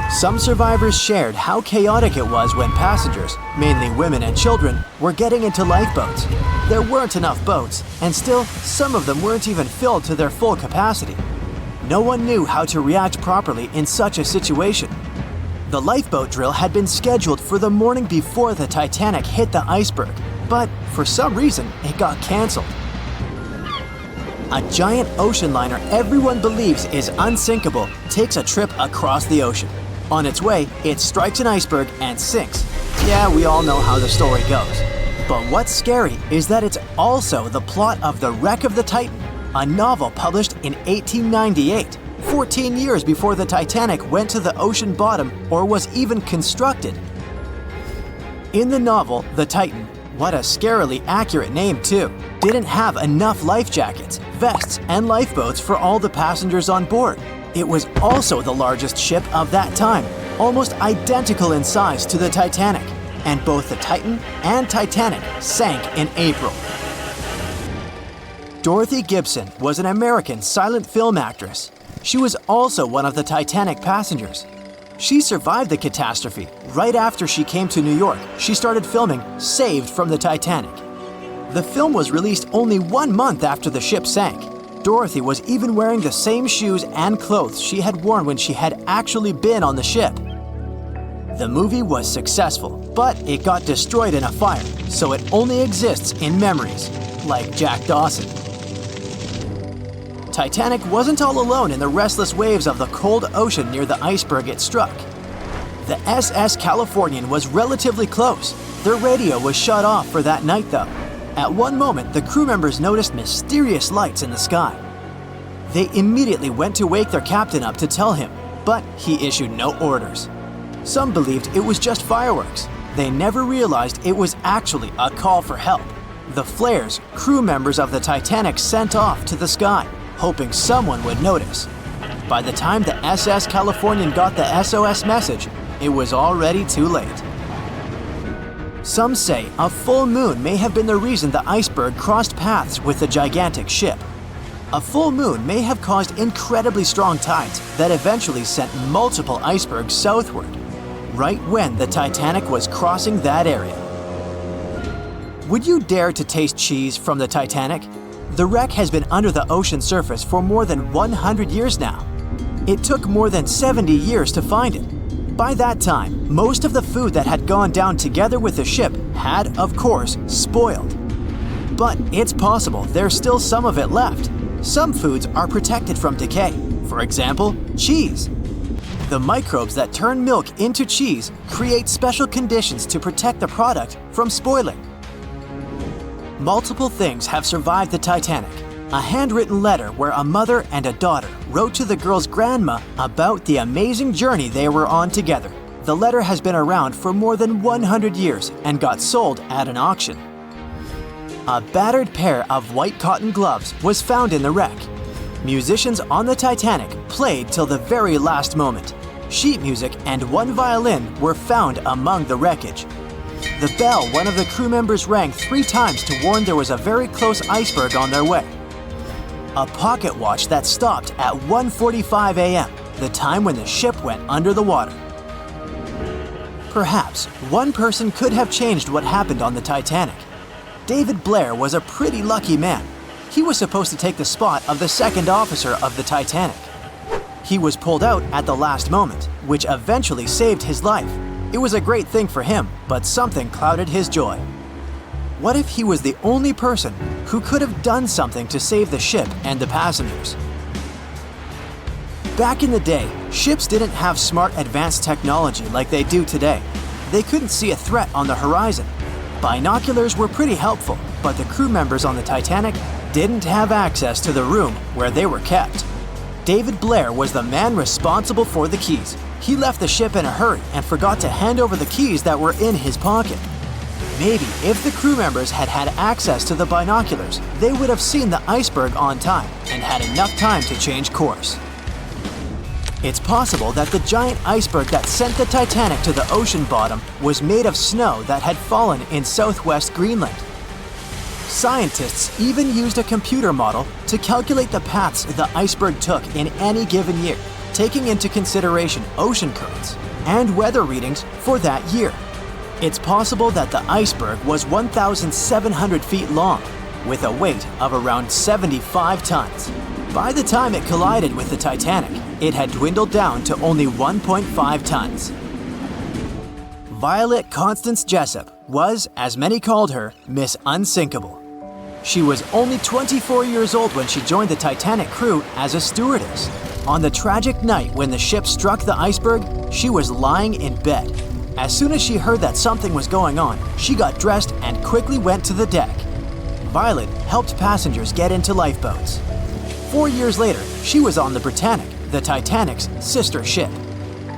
Some survivors shared how chaotic it was when passengers, mainly women and children, were getting into lifeboats. There weren't enough boats, and still, some of them weren't even filled to their full capacity. No one knew how to react properly in such a situation. The lifeboat drill had been scheduled for the morning before the Titanic hit the iceberg, but for some reason, it got canceled. A giant ocean liner everyone believes is unsinkable takes a trip across the ocean. On its way, it strikes an iceberg and sinks. Yeah, we all know how the story goes. But what's scary is that it's also the plot of The Wreck of the Titan, a novel published in 1898, 14 years before the Titanic went to the ocean bottom or was even constructed. In the novel, the Titan, what a scarily accurate name too, didn't have enough life jackets, vests, and lifeboats for all the passengers on board. It was also the largest ship of that time, almost identical in size to the Titanic, and both the Titan and Titanic sank in April. Dorothy Gibson was an American silent film actress. She was also one of the Titanic passengers. She survived the catastrophe. Right after she came to New York, she started filming Saved from the Titanic. The film was released only 1 month after the ship sank. Dorothy was even wearing the same shoes and clothes she had worn when she had actually been on the ship. The movie was successful, but it got destroyed in a fire, so it only exists in memories, like Jack Dawson. Titanic wasn't all alone in the restless waves of the cold ocean near the iceberg it struck. The SS Californian was relatively close. Their radio was shut off for that night though. At one moment, the crew members noticed mysterious lights in the sky. They immediately went to wake their captain up to tell him, but he issued no orders. Some believed it was just fireworks. They never realized it was actually a call for help. The flares crew members of the Titanic sent off to the sky, hoping someone would notice. By the time the SS Californian got the SOS message, it was already too late. Some say a full moon may have been the reason the iceberg crossed paths with the gigantic ship. A full moon may have caused incredibly strong tides that eventually sent multiple icebergs southward, right when the Titanic was crossing that area. Would you dare to taste cheese from the Titanic? The wreck has been under the ocean surface for more than 100 years now. It took more than 70 years to find it. By that time, most of the food that had gone down together with the ship had, of course, spoiled. But it's possible there's still some of it left. Some foods are protected from decay. For example, cheese. The microbes that turn milk into cheese create special conditions to protect the product from spoiling. Multiple things have survived the Titanic. A handwritten letter where a mother and a daughter wrote to the girl's grandma about the amazing journey they were on together. The letter has been around for more than 100 years and got sold at an auction. A battered pair of white cotton gloves was found in the wreck. Musicians on the Titanic played till the very last moment. Sheet music and one violin were found among the wreckage. The bell one of the crew members rang 3 times to warn there was a very close iceberg on their way. A pocket watch that stopped at 1:45 a.m., the time when the ship went under the water. Perhaps one person could have changed what happened on the Titanic. David Blair was a pretty lucky man. He was supposed to take the spot of the second officer of the Titanic. He was pulled out at the last moment, which eventually saved his life. It was a great thing for him, but something clouded his joy. What if he was the only person who could have done something to save the ship and the passengers? Back in the day, ships didn't have smart advanced technology like they do today. they couldn't see a threat on the horizon. Binoculars were pretty helpful, but the crew members on the Titanic didn't have access to the room where they were kept. David Blair was the man responsible for the keys. He left the ship in a hurry and forgot to hand over the keys that were in his pocket. Maybe if the crew members had had access to the binoculars, they would have seen the iceberg on time and had enough time to change course. It's possible that the giant iceberg that sent the Titanic to the ocean bottom was made of snow that had fallen in southwest Greenland. Scientists even used a computer model to calculate the paths the iceberg took in any given year, taking into consideration ocean currents and weather readings for that year. It's possible that the iceberg was 1,700 feet long, with a weight of around 75 tons. By the time it collided with the Titanic, it had dwindled down to only 1.5 tons. Violet Constance Jessup was, as many called her, Miss Unsinkable. She was only 24 years old when she joined the Titanic crew as a stewardess. On the tragic night when the ship struck the iceberg, she was lying in bed. As soon as she heard that something was going on, she got dressed and quickly went to the deck. Violet helped passengers get into lifeboats. 4 years later, she was on the Britannic, the Titanic's sister ship.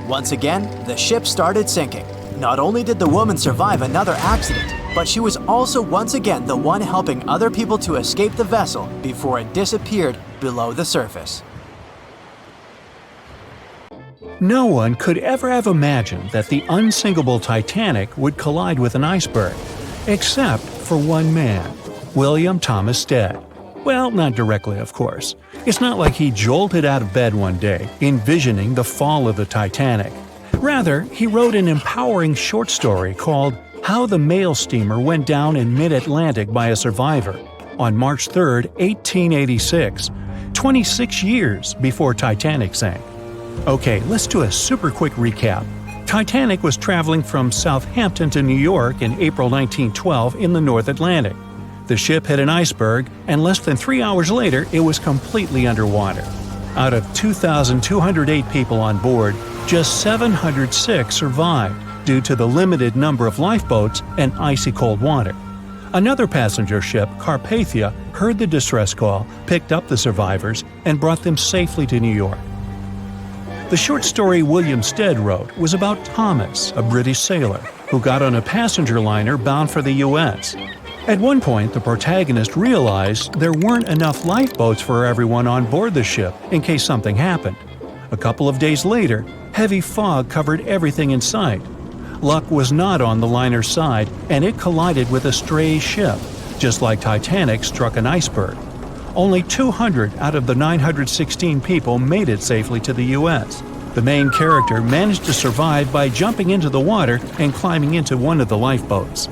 Once again, the ship started sinking. Not only did the woman survive another accident, but she was also once again the one helping other people to escape the vessel before it disappeared below the surface. No one could ever have imagined that the unsinkable Titanic would collide with an iceberg, except for one man, William Thomas Stead. Well, not directly, of course. It's not like he jolted out of bed one day, envisioning the fall of the Titanic. Rather, he wrote an empowering short story called How the Mail Steamer Went Down in Mid-Atlantic by a Survivor on March 3, 1886, 26 years before Titanic sank. Okay, let's do a super quick recap. Titanic was traveling from Southampton to New York in April 1912 in the North Atlantic. The ship hit an iceberg, and less than 3 hours later, it was completely underwater. Out of 2,208 people on board, just 706 survived due to the limited number of lifeboats and icy cold water. Another passenger ship, Carpathia, heard the distress call, picked up the survivors, and brought them safely to New York. The short story William Stead wrote was about Thomas, a British sailor, who got on a passenger liner bound for the U.S. At one point, the protagonist realized there weren't enough lifeboats for everyone on board the ship in case something happened. A couple of days later, heavy fog covered everything in sight. Luck was not on the liner's side, and it collided with a stray ship, just like Titanic struck an iceberg. Only 200 out of the 916 people made it safely to the U.S. The main character managed to survive by jumping into the water and climbing into one of the lifeboats.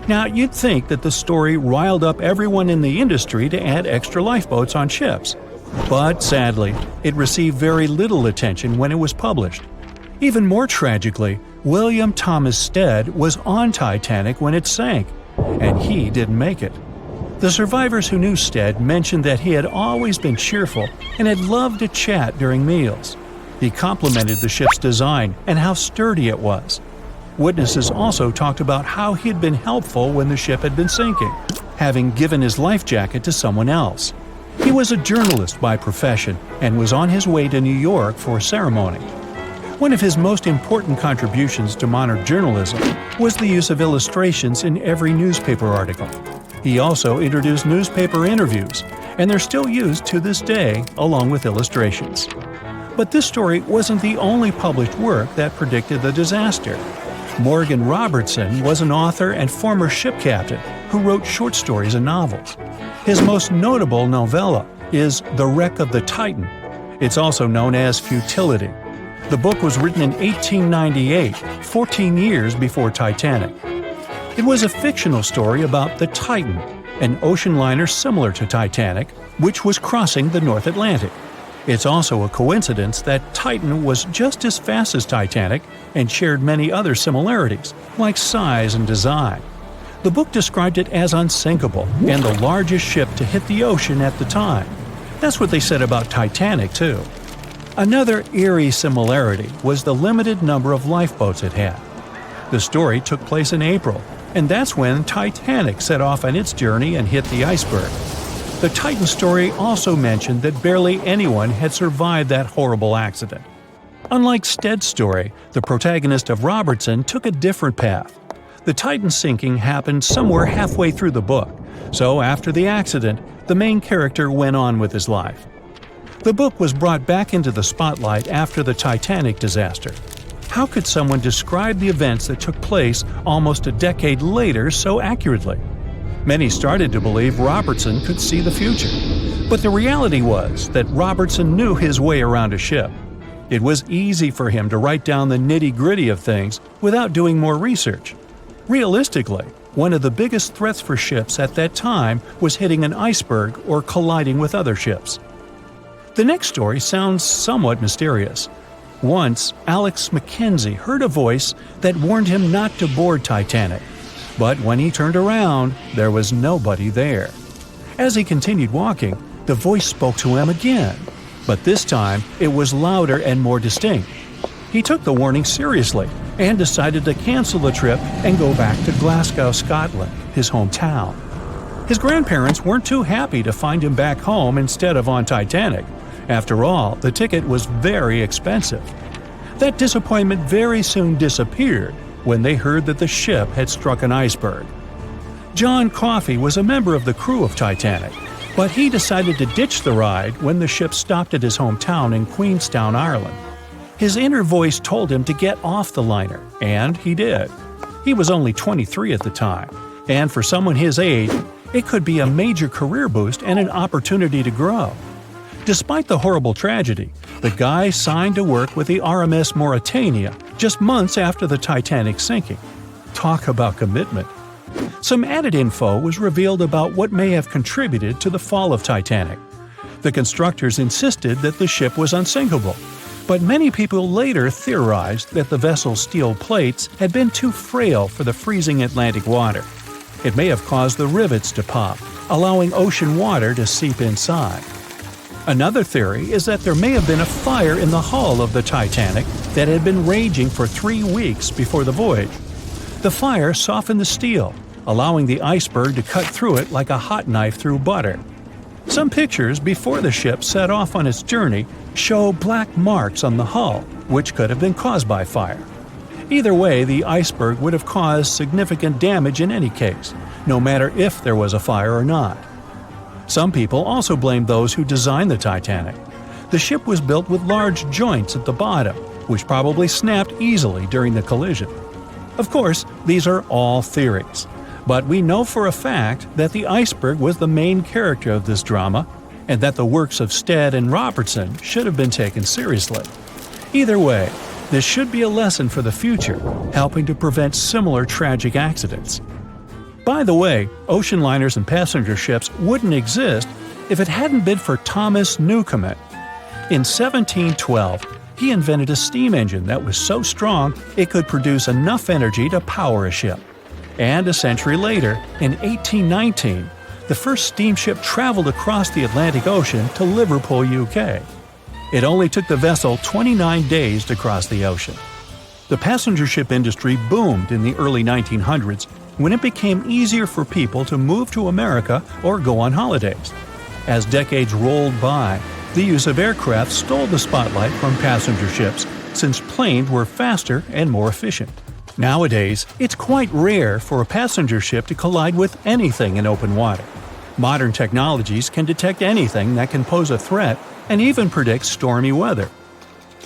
Now, you'd think that the story riled up everyone in the industry to add extra lifeboats on ships. But sadly, it received very little attention when it was published. Even more tragically, William Thomas Stead was on Titanic when it sank, and he didn't make it. The survivors who knew Stead mentioned that he had always been cheerful and had loved to chat during meals. He complimented the ship's design and how sturdy it was. Witnesses also talked about how he had been helpful when the ship had been sinking, having given his life jacket to someone else. He was a journalist by profession and was on his way to New York for a ceremony. One of his most important contributions to modern journalism was the use of illustrations in every newspaper article. He also introduced newspaper interviews, and they're still used to this day along with illustrations. But this story wasn't the only published work that predicted the disaster. Morgan Robertson was an author and former ship captain who wrote short stories and novels. His most notable novella is The Wreck of the Titan. It's also known as Futility. The book was written in 1898, 14 years before Titanic. It was a fictional story about the Titan, an ocean liner similar to Titanic, which was crossing the North Atlantic. It's also a coincidence that Titan was just as fast as Titanic and shared many other similarities, like size and design. The book described it as unsinkable and the largest ship to hit the ocean at the time. That's what they said about Titanic, too. Another eerie similarity was the limited number of lifeboats it had. The story took place in April, and that's when Titanic set off on its journey and hit the iceberg. The Titan story also mentioned that barely anyone had survived that horrible accident. Unlike Stead's story, the protagonist of Robertson took a different path. The Titan sinking happened somewhere halfway through the book, so after the accident, the main character went on with his life. The book was brought back into the spotlight after the Titanic disaster. How could someone describe the events that took place almost a decade later so accurately? Many started to believe Robertson could see the future. But the reality was that Robertson knew his way around a ship. It was easy for him to write down the nitty-gritty of things without doing more research. Realistically, one of the biggest threats for ships at that time was hitting an iceberg or colliding with other ships. The next story sounds somewhat mysterious. Once, Alex Mackenzie heard a voice that warned him not to board Titanic. But when he turned around, there was nobody there. As he continued walking, the voice spoke to him again. But this time, it was louder and more distinct. He took the warning seriously and decided to cancel the trip and go back to Glasgow, Scotland, his hometown. His grandparents weren't too happy to find him back home instead of on Titanic. After all, the ticket was very expensive. That disappointment very soon disappeared when they heard that the ship had struck an iceberg. John Coffey was a member of the crew of Titanic, but he decided to ditch the ride when the ship stopped at his hometown in Queenstown, Ireland. His inner voice told him to get off the liner, and he did. He was only 23 at the time, and for someone his age, it could be a major career boost and an opportunity to grow. Despite the horrible tragedy, the guy signed to work with the RMS Mauritania just months after the Titanic sinking. Talk about commitment. Some added info was revealed about what may have contributed to the fall of Titanic. The constructors insisted that the ship was unsinkable, but many people later theorized that the vessel's steel plates had been too frail for the freezing Atlantic water. It may have caused the rivets to pop, allowing ocean water to seep inside. Another theory is that there may have been a fire in the hull of the Titanic that had been raging for 3 weeks before the voyage. The fire softened the steel, allowing the iceberg to cut through it like a hot knife through butter. Some pictures before the ship set off on its journey show black marks on the hull, which could have been caused by fire. Either way, the iceberg would have caused significant damage in any case, no matter if there was a fire or not. Some people also blame those who designed the Titanic. The ship was built with large joints at the bottom, which probably snapped easily during the collision. Of course, these are all theories, but we know for a fact that the iceberg was the main character of this drama, and that the works of Stead and Robertson should have been taken seriously. Either way, this should be a lesson for the future, helping to prevent similar tragic accidents. By the way, ocean liners and passenger ships wouldn't exist if it hadn't been for Thomas Newcomen. In 1712, he invented a steam engine that was so strong it could produce enough energy to power a ship. And a century later, in 1819, the first steamship traveled across the Atlantic Ocean to Liverpool, UK. It only took the vessel 29 days to cross the ocean. The passenger ship industry boomed in the early 1900s when it became easier for people to move to America or go on holidays. As decades rolled by, the use of aircraft stole the spotlight from passenger ships since planes were faster and more efficient. Nowadays, it's quite rare for a passenger ship to collide with anything in open water. Modern technologies can detect anything that can pose a threat and even predict stormy weather.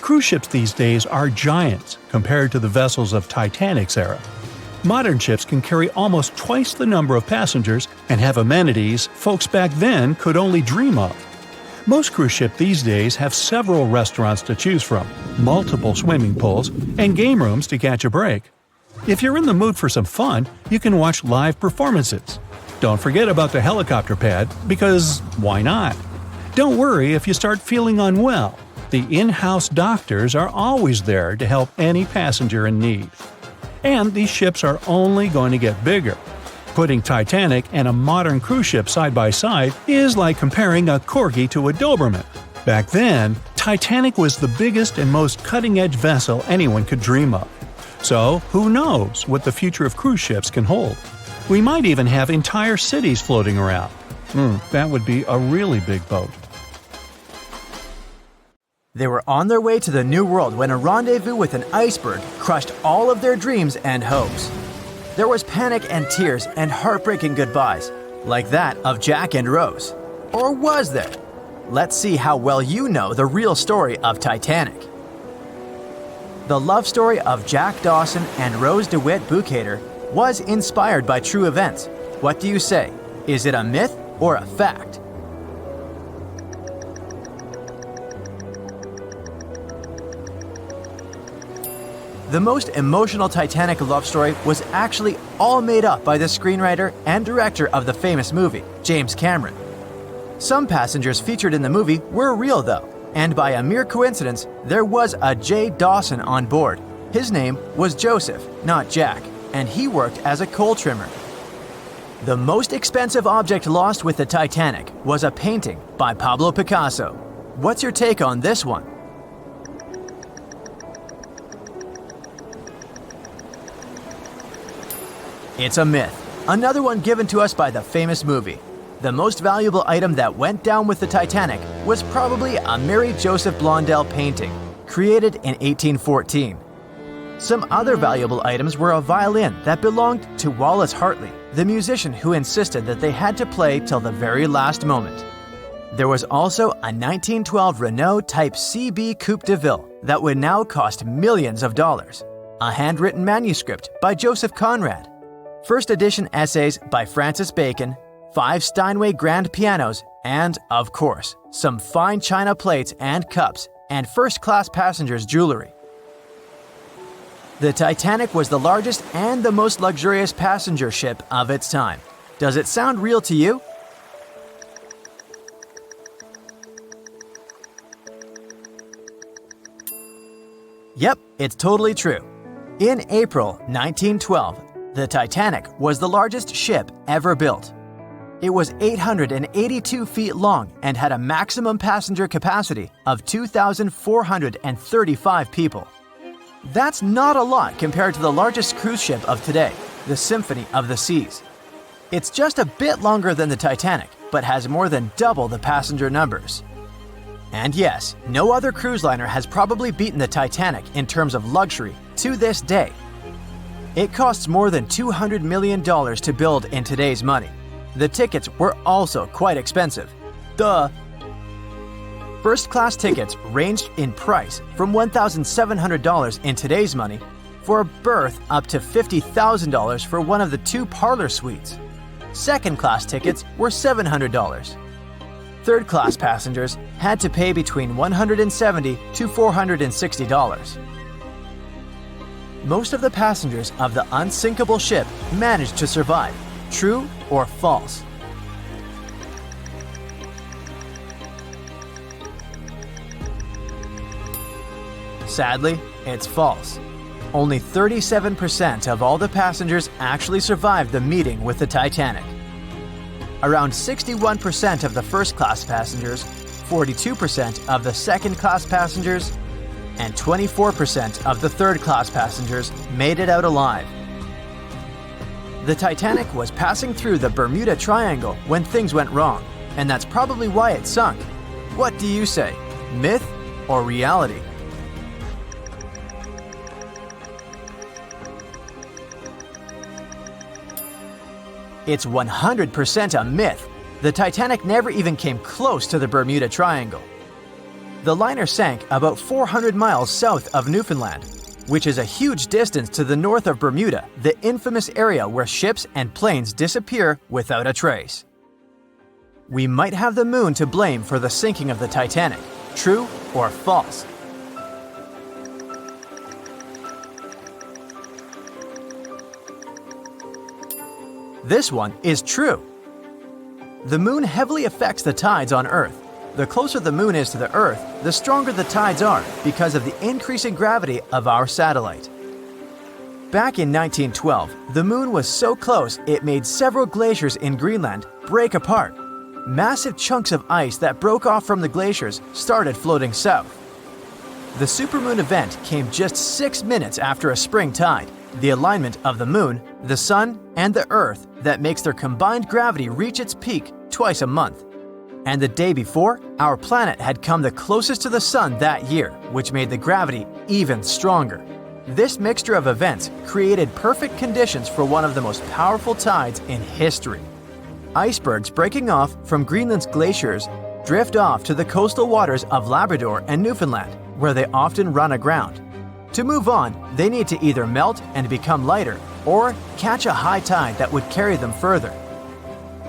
Cruise ships these days are giants compared to the vessels of Titanic's era. Modern ships can carry almost twice the number of passengers and have amenities folks back then could only dream of. Most cruise ships these days have several restaurants to choose from, multiple swimming pools, and game rooms to catch a break. If you're in the mood for some fun, you can watch live performances. Don't forget about the helicopter pad, because why not? Don't worry if you start feeling unwell. The in-house doctors are always there to help any passenger in need. And these ships are only going to get bigger. Putting Titanic and a modern cruise ship side by side is like comparing a Corgi to a Doberman. Back then, Titanic was the biggest and most cutting-edge vessel anyone could dream of. So, who knows what the future of cruise ships can hold? We might even have entire cities floating around. That would be a really big boat. They were on their way to the New World when a rendezvous with an iceberg crushed all of their dreams and hopes. There was panic and tears and heartbreaking goodbyes, like that of Jack and Rose. Or was there? Let's see how well you know the real story of Titanic. The love story of Jack Dawson and Rose DeWitt Bukater was inspired by true events. What do you say? Is it a myth or a fact? The most emotional Titanic love story was actually all made up by the screenwriter and director of the famous movie, James Cameron. Some passengers featured in the movie were real though, and by a mere coincidence, there was a J. Dawson on board. His name was Joseph, not Jack, and he worked as a coal trimmer. The most expensive object lost with the Titanic was a painting by Pablo Picasso. What's your take on this one? It's a myth. Another one given to us by the famous movie. The most valuable item that went down with the Titanic was probably a Mary Joseph Blondell painting, created in 1814. Some other valuable items were a violin that belonged to Wallace Hartley, the musician who insisted that they had to play till the very last moment. There was also a 1912 Renault Type CB Coupe de Ville that would now cost millions of dollars, a handwritten manuscript by Joseph Conrad, first edition essays by Francis Bacon, 5 Steinway grand pianos, and, of course, some fine china plates and cups and first-class passengers' jewelry. The Titanic was the largest and the most luxurious passenger ship of its time. Does it sound real to you? Yep, it's totally true. In April 1912, the Titanic was the largest ship ever built. It was 882 feet long and had a maximum passenger capacity of 2,435 people. That's not a lot compared to the largest cruise ship of today, the Symphony of the Seas. It's just a bit longer than the Titanic, but has more than double the passenger numbers. And yes, no other cruise liner has probably beaten the Titanic in terms of luxury to this day. It costs more than $200 million to build in today's money. The tickets were also quite expensive. Duh! First-class tickets ranged in price from $1,700 in today's money for a berth up to $50,000 for one of the 2 parlor suites. Second-class tickets were $700. Third-class passengers had to pay between $170 to $460. Most of the passengers of the unsinkable ship managed to survive. True or false? Sadly, it's false. Only 37% of all the passengers actually survived the meeting with the Titanic. Around 61% of the first-class passengers, 42% of the second-class passengers, and 24% of the third-class passengers made it out alive. The Titanic was passing through the Bermuda Triangle when things went wrong, and that's probably why it sunk. What do you say, myth or reality? It's 100% a myth. The Titanic never even came close to the Bermuda Triangle. The liner sank about 400 miles south of Newfoundland, which is a huge distance to the north of Bermuda, the infamous area where ships and planes disappear without a trace. We might have the moon to blame for the sinking of the Titanic. True or false? This one is true. The moon heavily affects the tides on Earth. The closer the moon is to the Earth, the stronger the tides are because of the increasing gravity of our satellite. Back in 1912, the moon was so close it made several glaciers in Greenland break apart. Massive chunks of ice that broke off from the glaciers started floating south. The supermoon event came just 6 minutes after a spring tide, the alignment of the moon, the sun, and the earth that makes their combined gravity reach its peak twice a month. And the day before, our planet had come the closest to the sun that year, which made the gravity even stronger. This mixture of events created perfect conditions for one of the most powerful tides in history. Icebergs breaking off from Greenland's glaciers drift off to the coastal waters of Labrador and Newfoundland, where they often run aground. To move on, they need to either melt and become lighter or catch a high tide that would carry them further.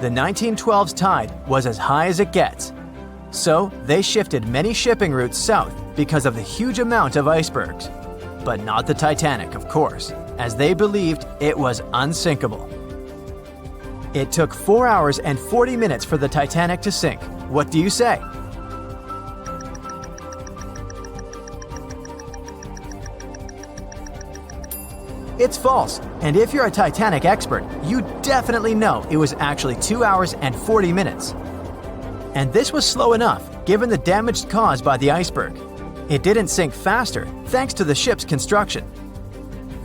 The 1912's tide was as high as it gets. So they shifted many shipping routes south because of the huge amount of icebergs. But not the Titanic, of course, as they believed it was unsinkable. It took 4 hours and 40 minutes for the Titanic to sink. What do you say? It's false, and if you're a Titanic expert, you definitely know it was actually 2 hours and 40 minutes. And this was slow enough, given the damage caused by the iceberg. It didn't sink faster, thanks to the ship's construction.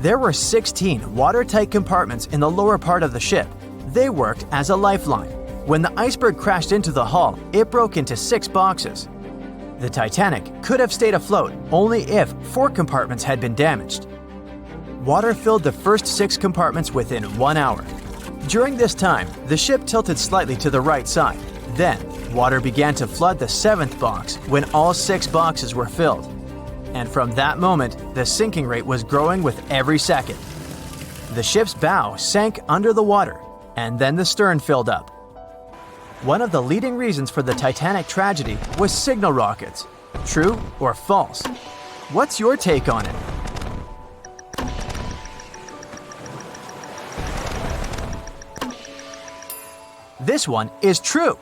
There were 16 watertight compartments in the lower part of the ship. They worked as a lifeline. When the iceberg crashed into the hull, it broke into 6 boxes. The Titanic could have stayed afloat only if 4 compartments had been damaged. Water filled the first 6 compartments within 1 hour. During this time, the ship tilted slightly to the right side. Then, water began to flood the 7th box when all 6 boxes were filled. And from that moment, the sinking rate was growing with every second. The ship's bow sank under the water, and then the stern filled up. One of the leading reasons for the Titanic tragedy was signal rockets. True or false? What's your take on it? This one is true.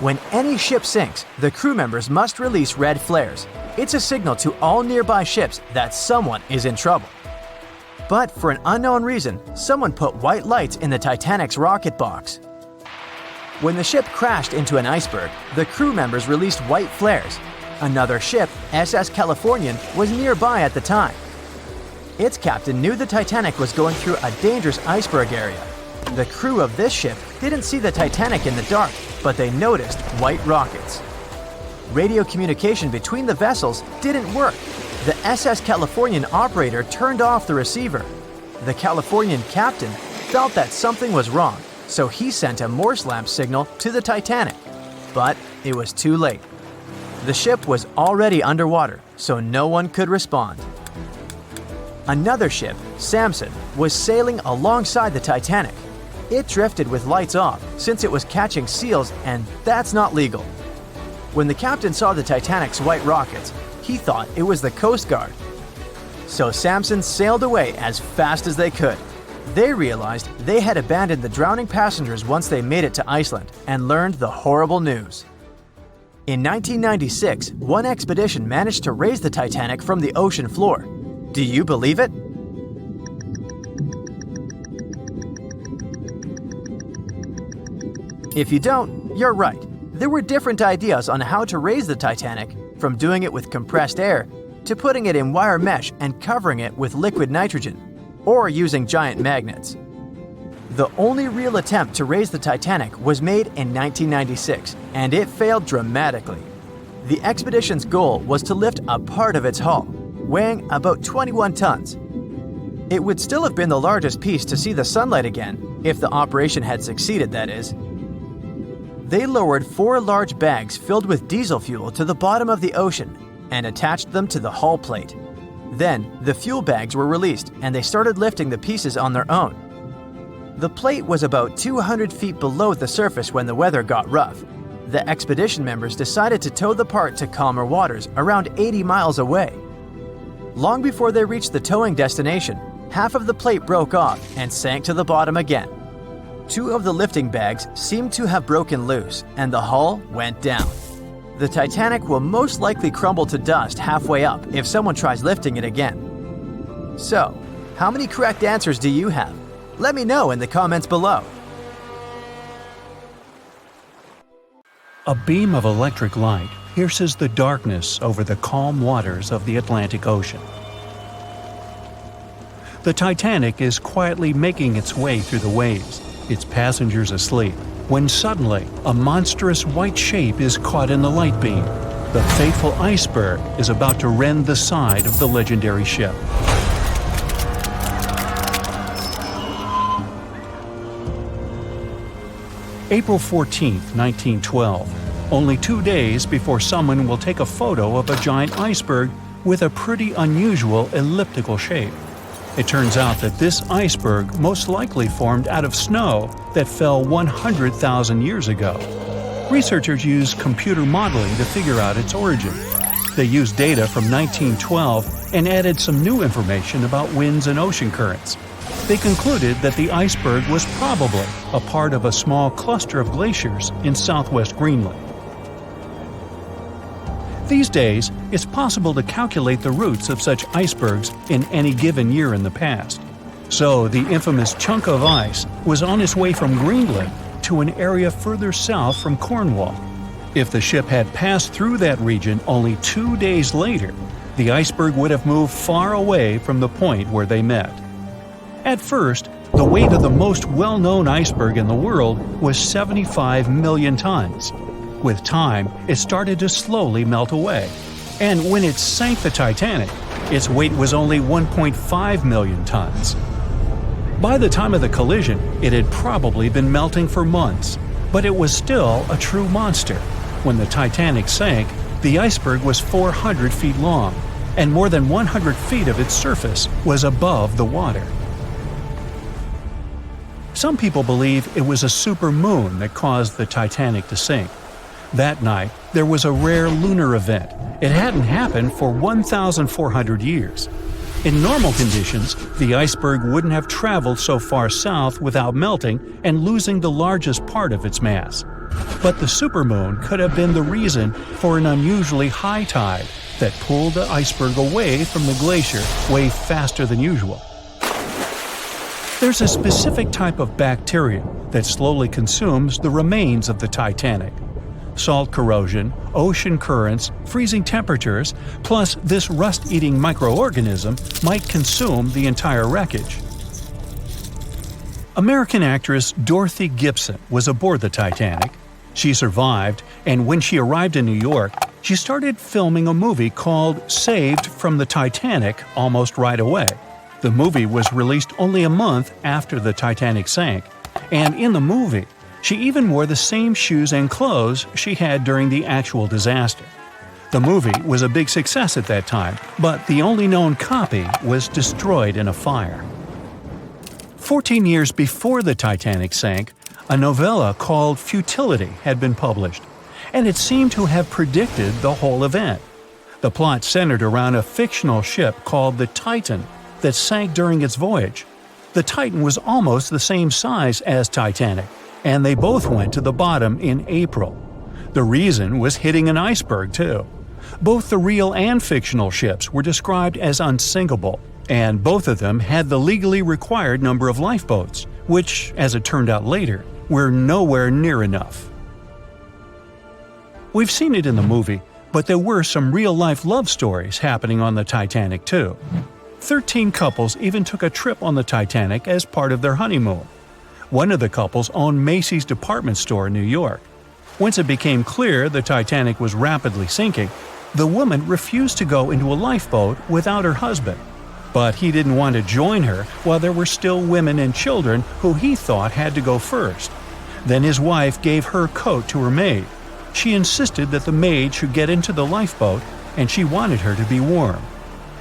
When any ship sinks, the crew members must release red flares. It's a signal to all nearby ships that someone is in trouble. But for an unknown reason, someone put white lights in the Titanic's rocket box. When the ship crashed into an iceberg, the crew members released white flares. Another ship, SS Californian, was nearby at the time. Its captain knew the Titanic was going through a dangerous iceberg area. The crew of this ship didn't see the Titanic in the dark, but they noticed white rockets. Radio communication between the vessels didn't work. The SS Californian operator turned off the receiver. The Californian captain felt that something was wrong, so he sent a Morse lamp signal to the Titanic. But it was too late. The ship was already underwater, so no one could respond. Another ship, Samson, was sailing alongside the Titanic. It drifted with lights off since it was catching seals, and that's not legal. When the captain saw the Titanic's white rockets, he thought it was the Coast Guard. So Samson sailed away as fast as they could. They realized they had abandoned the drowning passengers once they made it to Iceland and learned the horrible news. In 1996, one expedition managed to raise the Titanic from the ocean floor. Do you believe it? If you don't, you're right. There were different ideas on how to raise the Titanic, from doing it with compressed air to putting it in wire mesh and covering it with liquid nitrogen, or using giant magnets. The only real attempt to raise the Titanic was made in 1996, and it failed dramatically. The expedition's goal was to lift a part of its hull, weighing about 21 tons. It would still have been the largest piece to see the sunlight again, if the operation had succeeded, that is. They lowered 4 large bags filled with diesel fuel to the bottom of the ocean and attached them to the hull plate. Then, the fuel bags were released and they started lifting the pieces on their own. The plate was about 200 feet below the surface when the weather got rough. The expedition members decided to tow the part to calmer waters around 80 miles away. Long before they reached the towing destination, half of the plate broke off and sank to the bottom again. 2 of the lifting bags seemed to have broken loose, and the hull went down. The Titanic will most likely crumble to dust halfway up if someone tries lifting it again. So, how many correct answers do you have? Let me know in the comments below. A beam of electric light pierces the darkness over the calm waters of the Atlantic Ocean. The Titanic is quietly making its way through the waves, its passengers asleep, when suddenly a monstrous white shape is caught in the light beam. The fateful iceberg is about to rend the side of the legendary ship. April 14, 1912, only 2 days before someone will take a photo of a giant iceberg with a pretty unusual elliptical shape. It turns out that this iceberg most likely formed out of snow that fell 100,000 years ago. Researchers used computer modeling to figure out its origin. They used data from 1912 and added some new information about winds and ocean currents. They concluded that the iceberg was probably a part of a small cluster of glaciers in southwest Greenland. These days, it's possible to calculate the routes of such icebergs in any given year in the past. So the infamous chunk of ice was on its way from Greenland to an area further south from Cornwall. If the ship had passed through that region only 2 days later, the iceberg would have moved far away from the point where they met. At first, the weight of the most well-known iceberg in the world was 75 million tons. With time, it started to slowly melt away, and when it sank the Titanic, its weight was only 1.5 million tons. By the time of the collision, it had probably been melting for months, but it was still a true monster. When the Titanic sank, the iceberg was 400 feet long, and more than 100 feet of its surface was above the water. Some people believe it was a supermoon that caused the Titanic to sink. That night, there was a rare lunar event. It hadn't happened for 1,400 years. In normal conditions, the iceberg wouldn't have traveled so far south without melting and losing the largest part of its mass. But the supermoon could have been the reason for an unusually high tide that pulled the iceberg away from the glacier way faster than usual. There's a specific type of bacteria that slowly consumes the remains of the Titanic. Salt corrosion, ocean currents, freezing temperatures, plus this rust-eating microorganism might consume the entire wreckage. American actress Dorothy Gibson was aboard the Titanic. She survived, and when she arrived in New York, she started filming a movie called Saved from the Titanic almost right away. The movie was released only a month after the Titanic sank, and in the movie, she even wore the same shoes and clothes she had during the actual disaster. The movie was a big success at that time, but the only known copy was destroyed in a fire. 14 years before the Titanic sank, a novella called Futility had been published, and it seemed to have predicted the whole event. The plot centered around a fictional ship called the Titan that sank during its voyage. The Titan was almost the same size as Titanic, and they both went to the bottom in April. The reason was hitting an iceberg, too. Both the real and fictional ships were described as unsinkable, and both of them had the legally required number of lifeboats, which, as it turned out later, were nowhere near enough. We've seen it in the movie, but there were some real-life love stories happening on the Titanic, too. 13 couples even took a trip on the Titanic as part of their honeymoon. One of the couples owned Macy's department store in New York. Once it became clear the Titanic was rapidly sinking, the woman refused to go into a lifeboat without her husband. But he didn't want to join her while there were still women and children who he thought had to go first. Then his wife gave her coat to her maid. She insisted that the maid should get into the lifeboat, and she wanted her to be warm.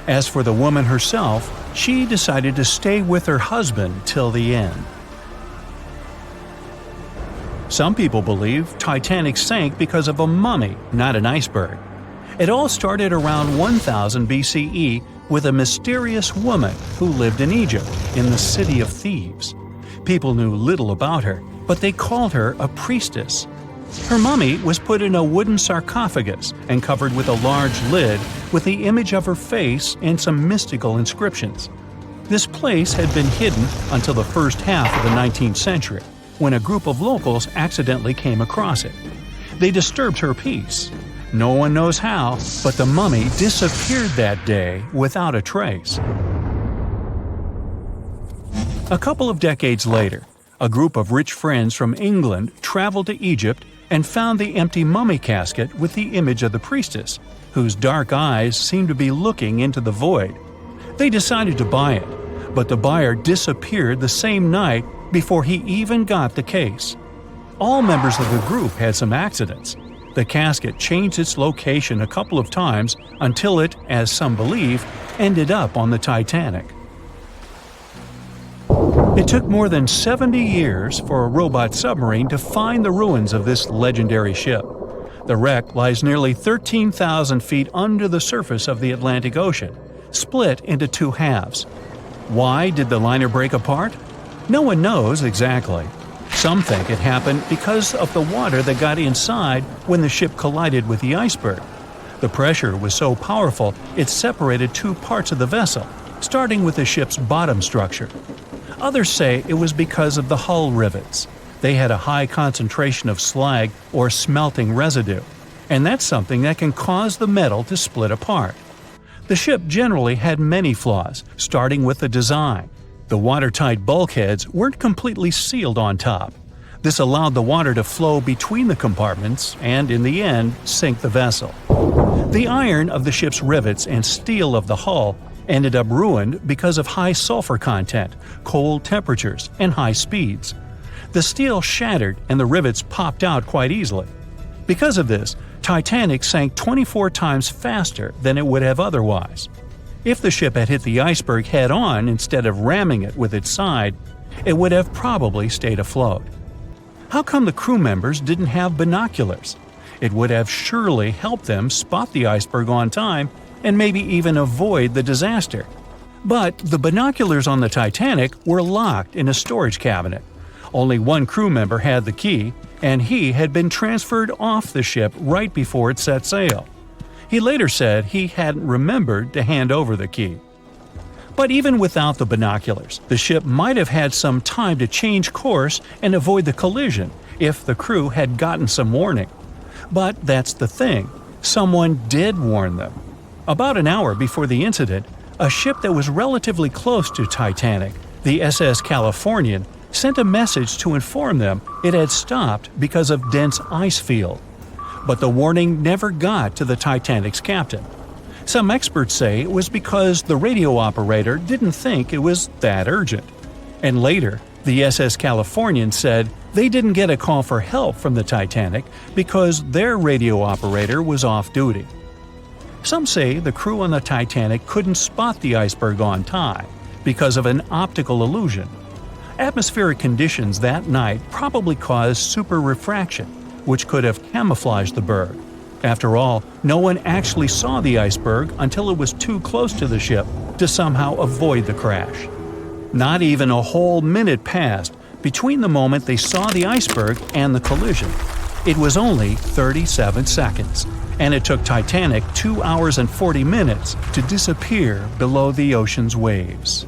As for the woman herself, she decided to stay with her husband till the end. Some people believe Titanic sank because of a mummy, not an iceberg. It all started around 1000 BCE with a mysterious woman who lived in Egypt, in the city of Thebes. People knew little about her, but they called her a priestess. Her mummy was put in a wooden sarcophagus and covered with a large lid with the image of her face and some mystical inscriptions. This place had been hidden until the first half of the 19th century, when a group of locals accidentally came across it. They disturbed her peace. No one knows how, but the mummy disappeared that day without a trace. A couple of decades later, a group of rich friends from England traveled to Egypt and found the empty mummy casket with the image of the priestess, whose dark eyes seemed to be looking into the void. They decided to buy it, but the buyer disappeared the same night before he even got the case. All members of the group had some accidents. The casket changed its location a couple of times until it, as some believe, ended up on the Titanic. It took more than 70 years for a robot submarine to find the ruins of this legendary ship. The wreck lies nearly 13,000 feet under the surface of the Atlantic Ocean, split into two halves. Why did the liner break apart? No one knows exactly. Some think it happened because of the water that got inside when the ship collided with the iceberg. The pressure was so powerful it separated two parts of the vessel, starting with the ship's bottom structure. Others say it was because of the hull rivets. They had a high concentration of slag or smelting residue, and that's something that can cause the metal to split apart. The ship generally had many flaws, starting with the design. The watertight bulkheads weren't completely sealed on top. This allowed the water to flow between the compartments and, in the end, sink the vessel. The iron of the ship's rivets and steel of the hull ended up ruined because of high sulfur content, cold temperatures, and high speeds. The steel shattered and the rivets popped out quite easily. Because of this, Titanic sank 24 times faster than it would have otherwise. If the ship had hit the iceberg head-on instead of ramming it with its side, it would have probably stayed afloat. How come the crew members didn't have binoculars? It would have surely helped them spot the iceberg on time and maybe even avoid the disaster. But the binoculars on the Titanic were locked in a storage cabinet. Only one crew member had the key, and he had been transferred off the ship right before it set sail. He later said he hadn't remembered to hand over the key. But even without the binoculars, the ship might have had some time to change course and avoid the collision if the crew had gotten some warning. But that's the thing, someone did warn them. About an hour before the incident, a ship that was relatively close to Titanic, the SS Californian, sent a message to inform them it had stopped because of dense ice field. But the warning never got to the Titanic's captain. Some experts say it was because the radio operator didn't think it was that urgent. And later, the SS Californian said they didn't get a call for help from the Titanic because their radio operator was off duty. Some say the crew on the Titanic couldn't spot the iceberg on time because of an optical illusion. Atmospheric conditions that night probably caused super refraction, which could have camouflaged the berg. After all, no one actually saw the iceberg until it was too close to the ship to somehow avoid the crash. Not even a whole minute passed between the moment they saw the iceberg and the collision. It was only 37 seconds, and it took Titanic 2 hours and 40 minutes to disappear below the ocean's waves.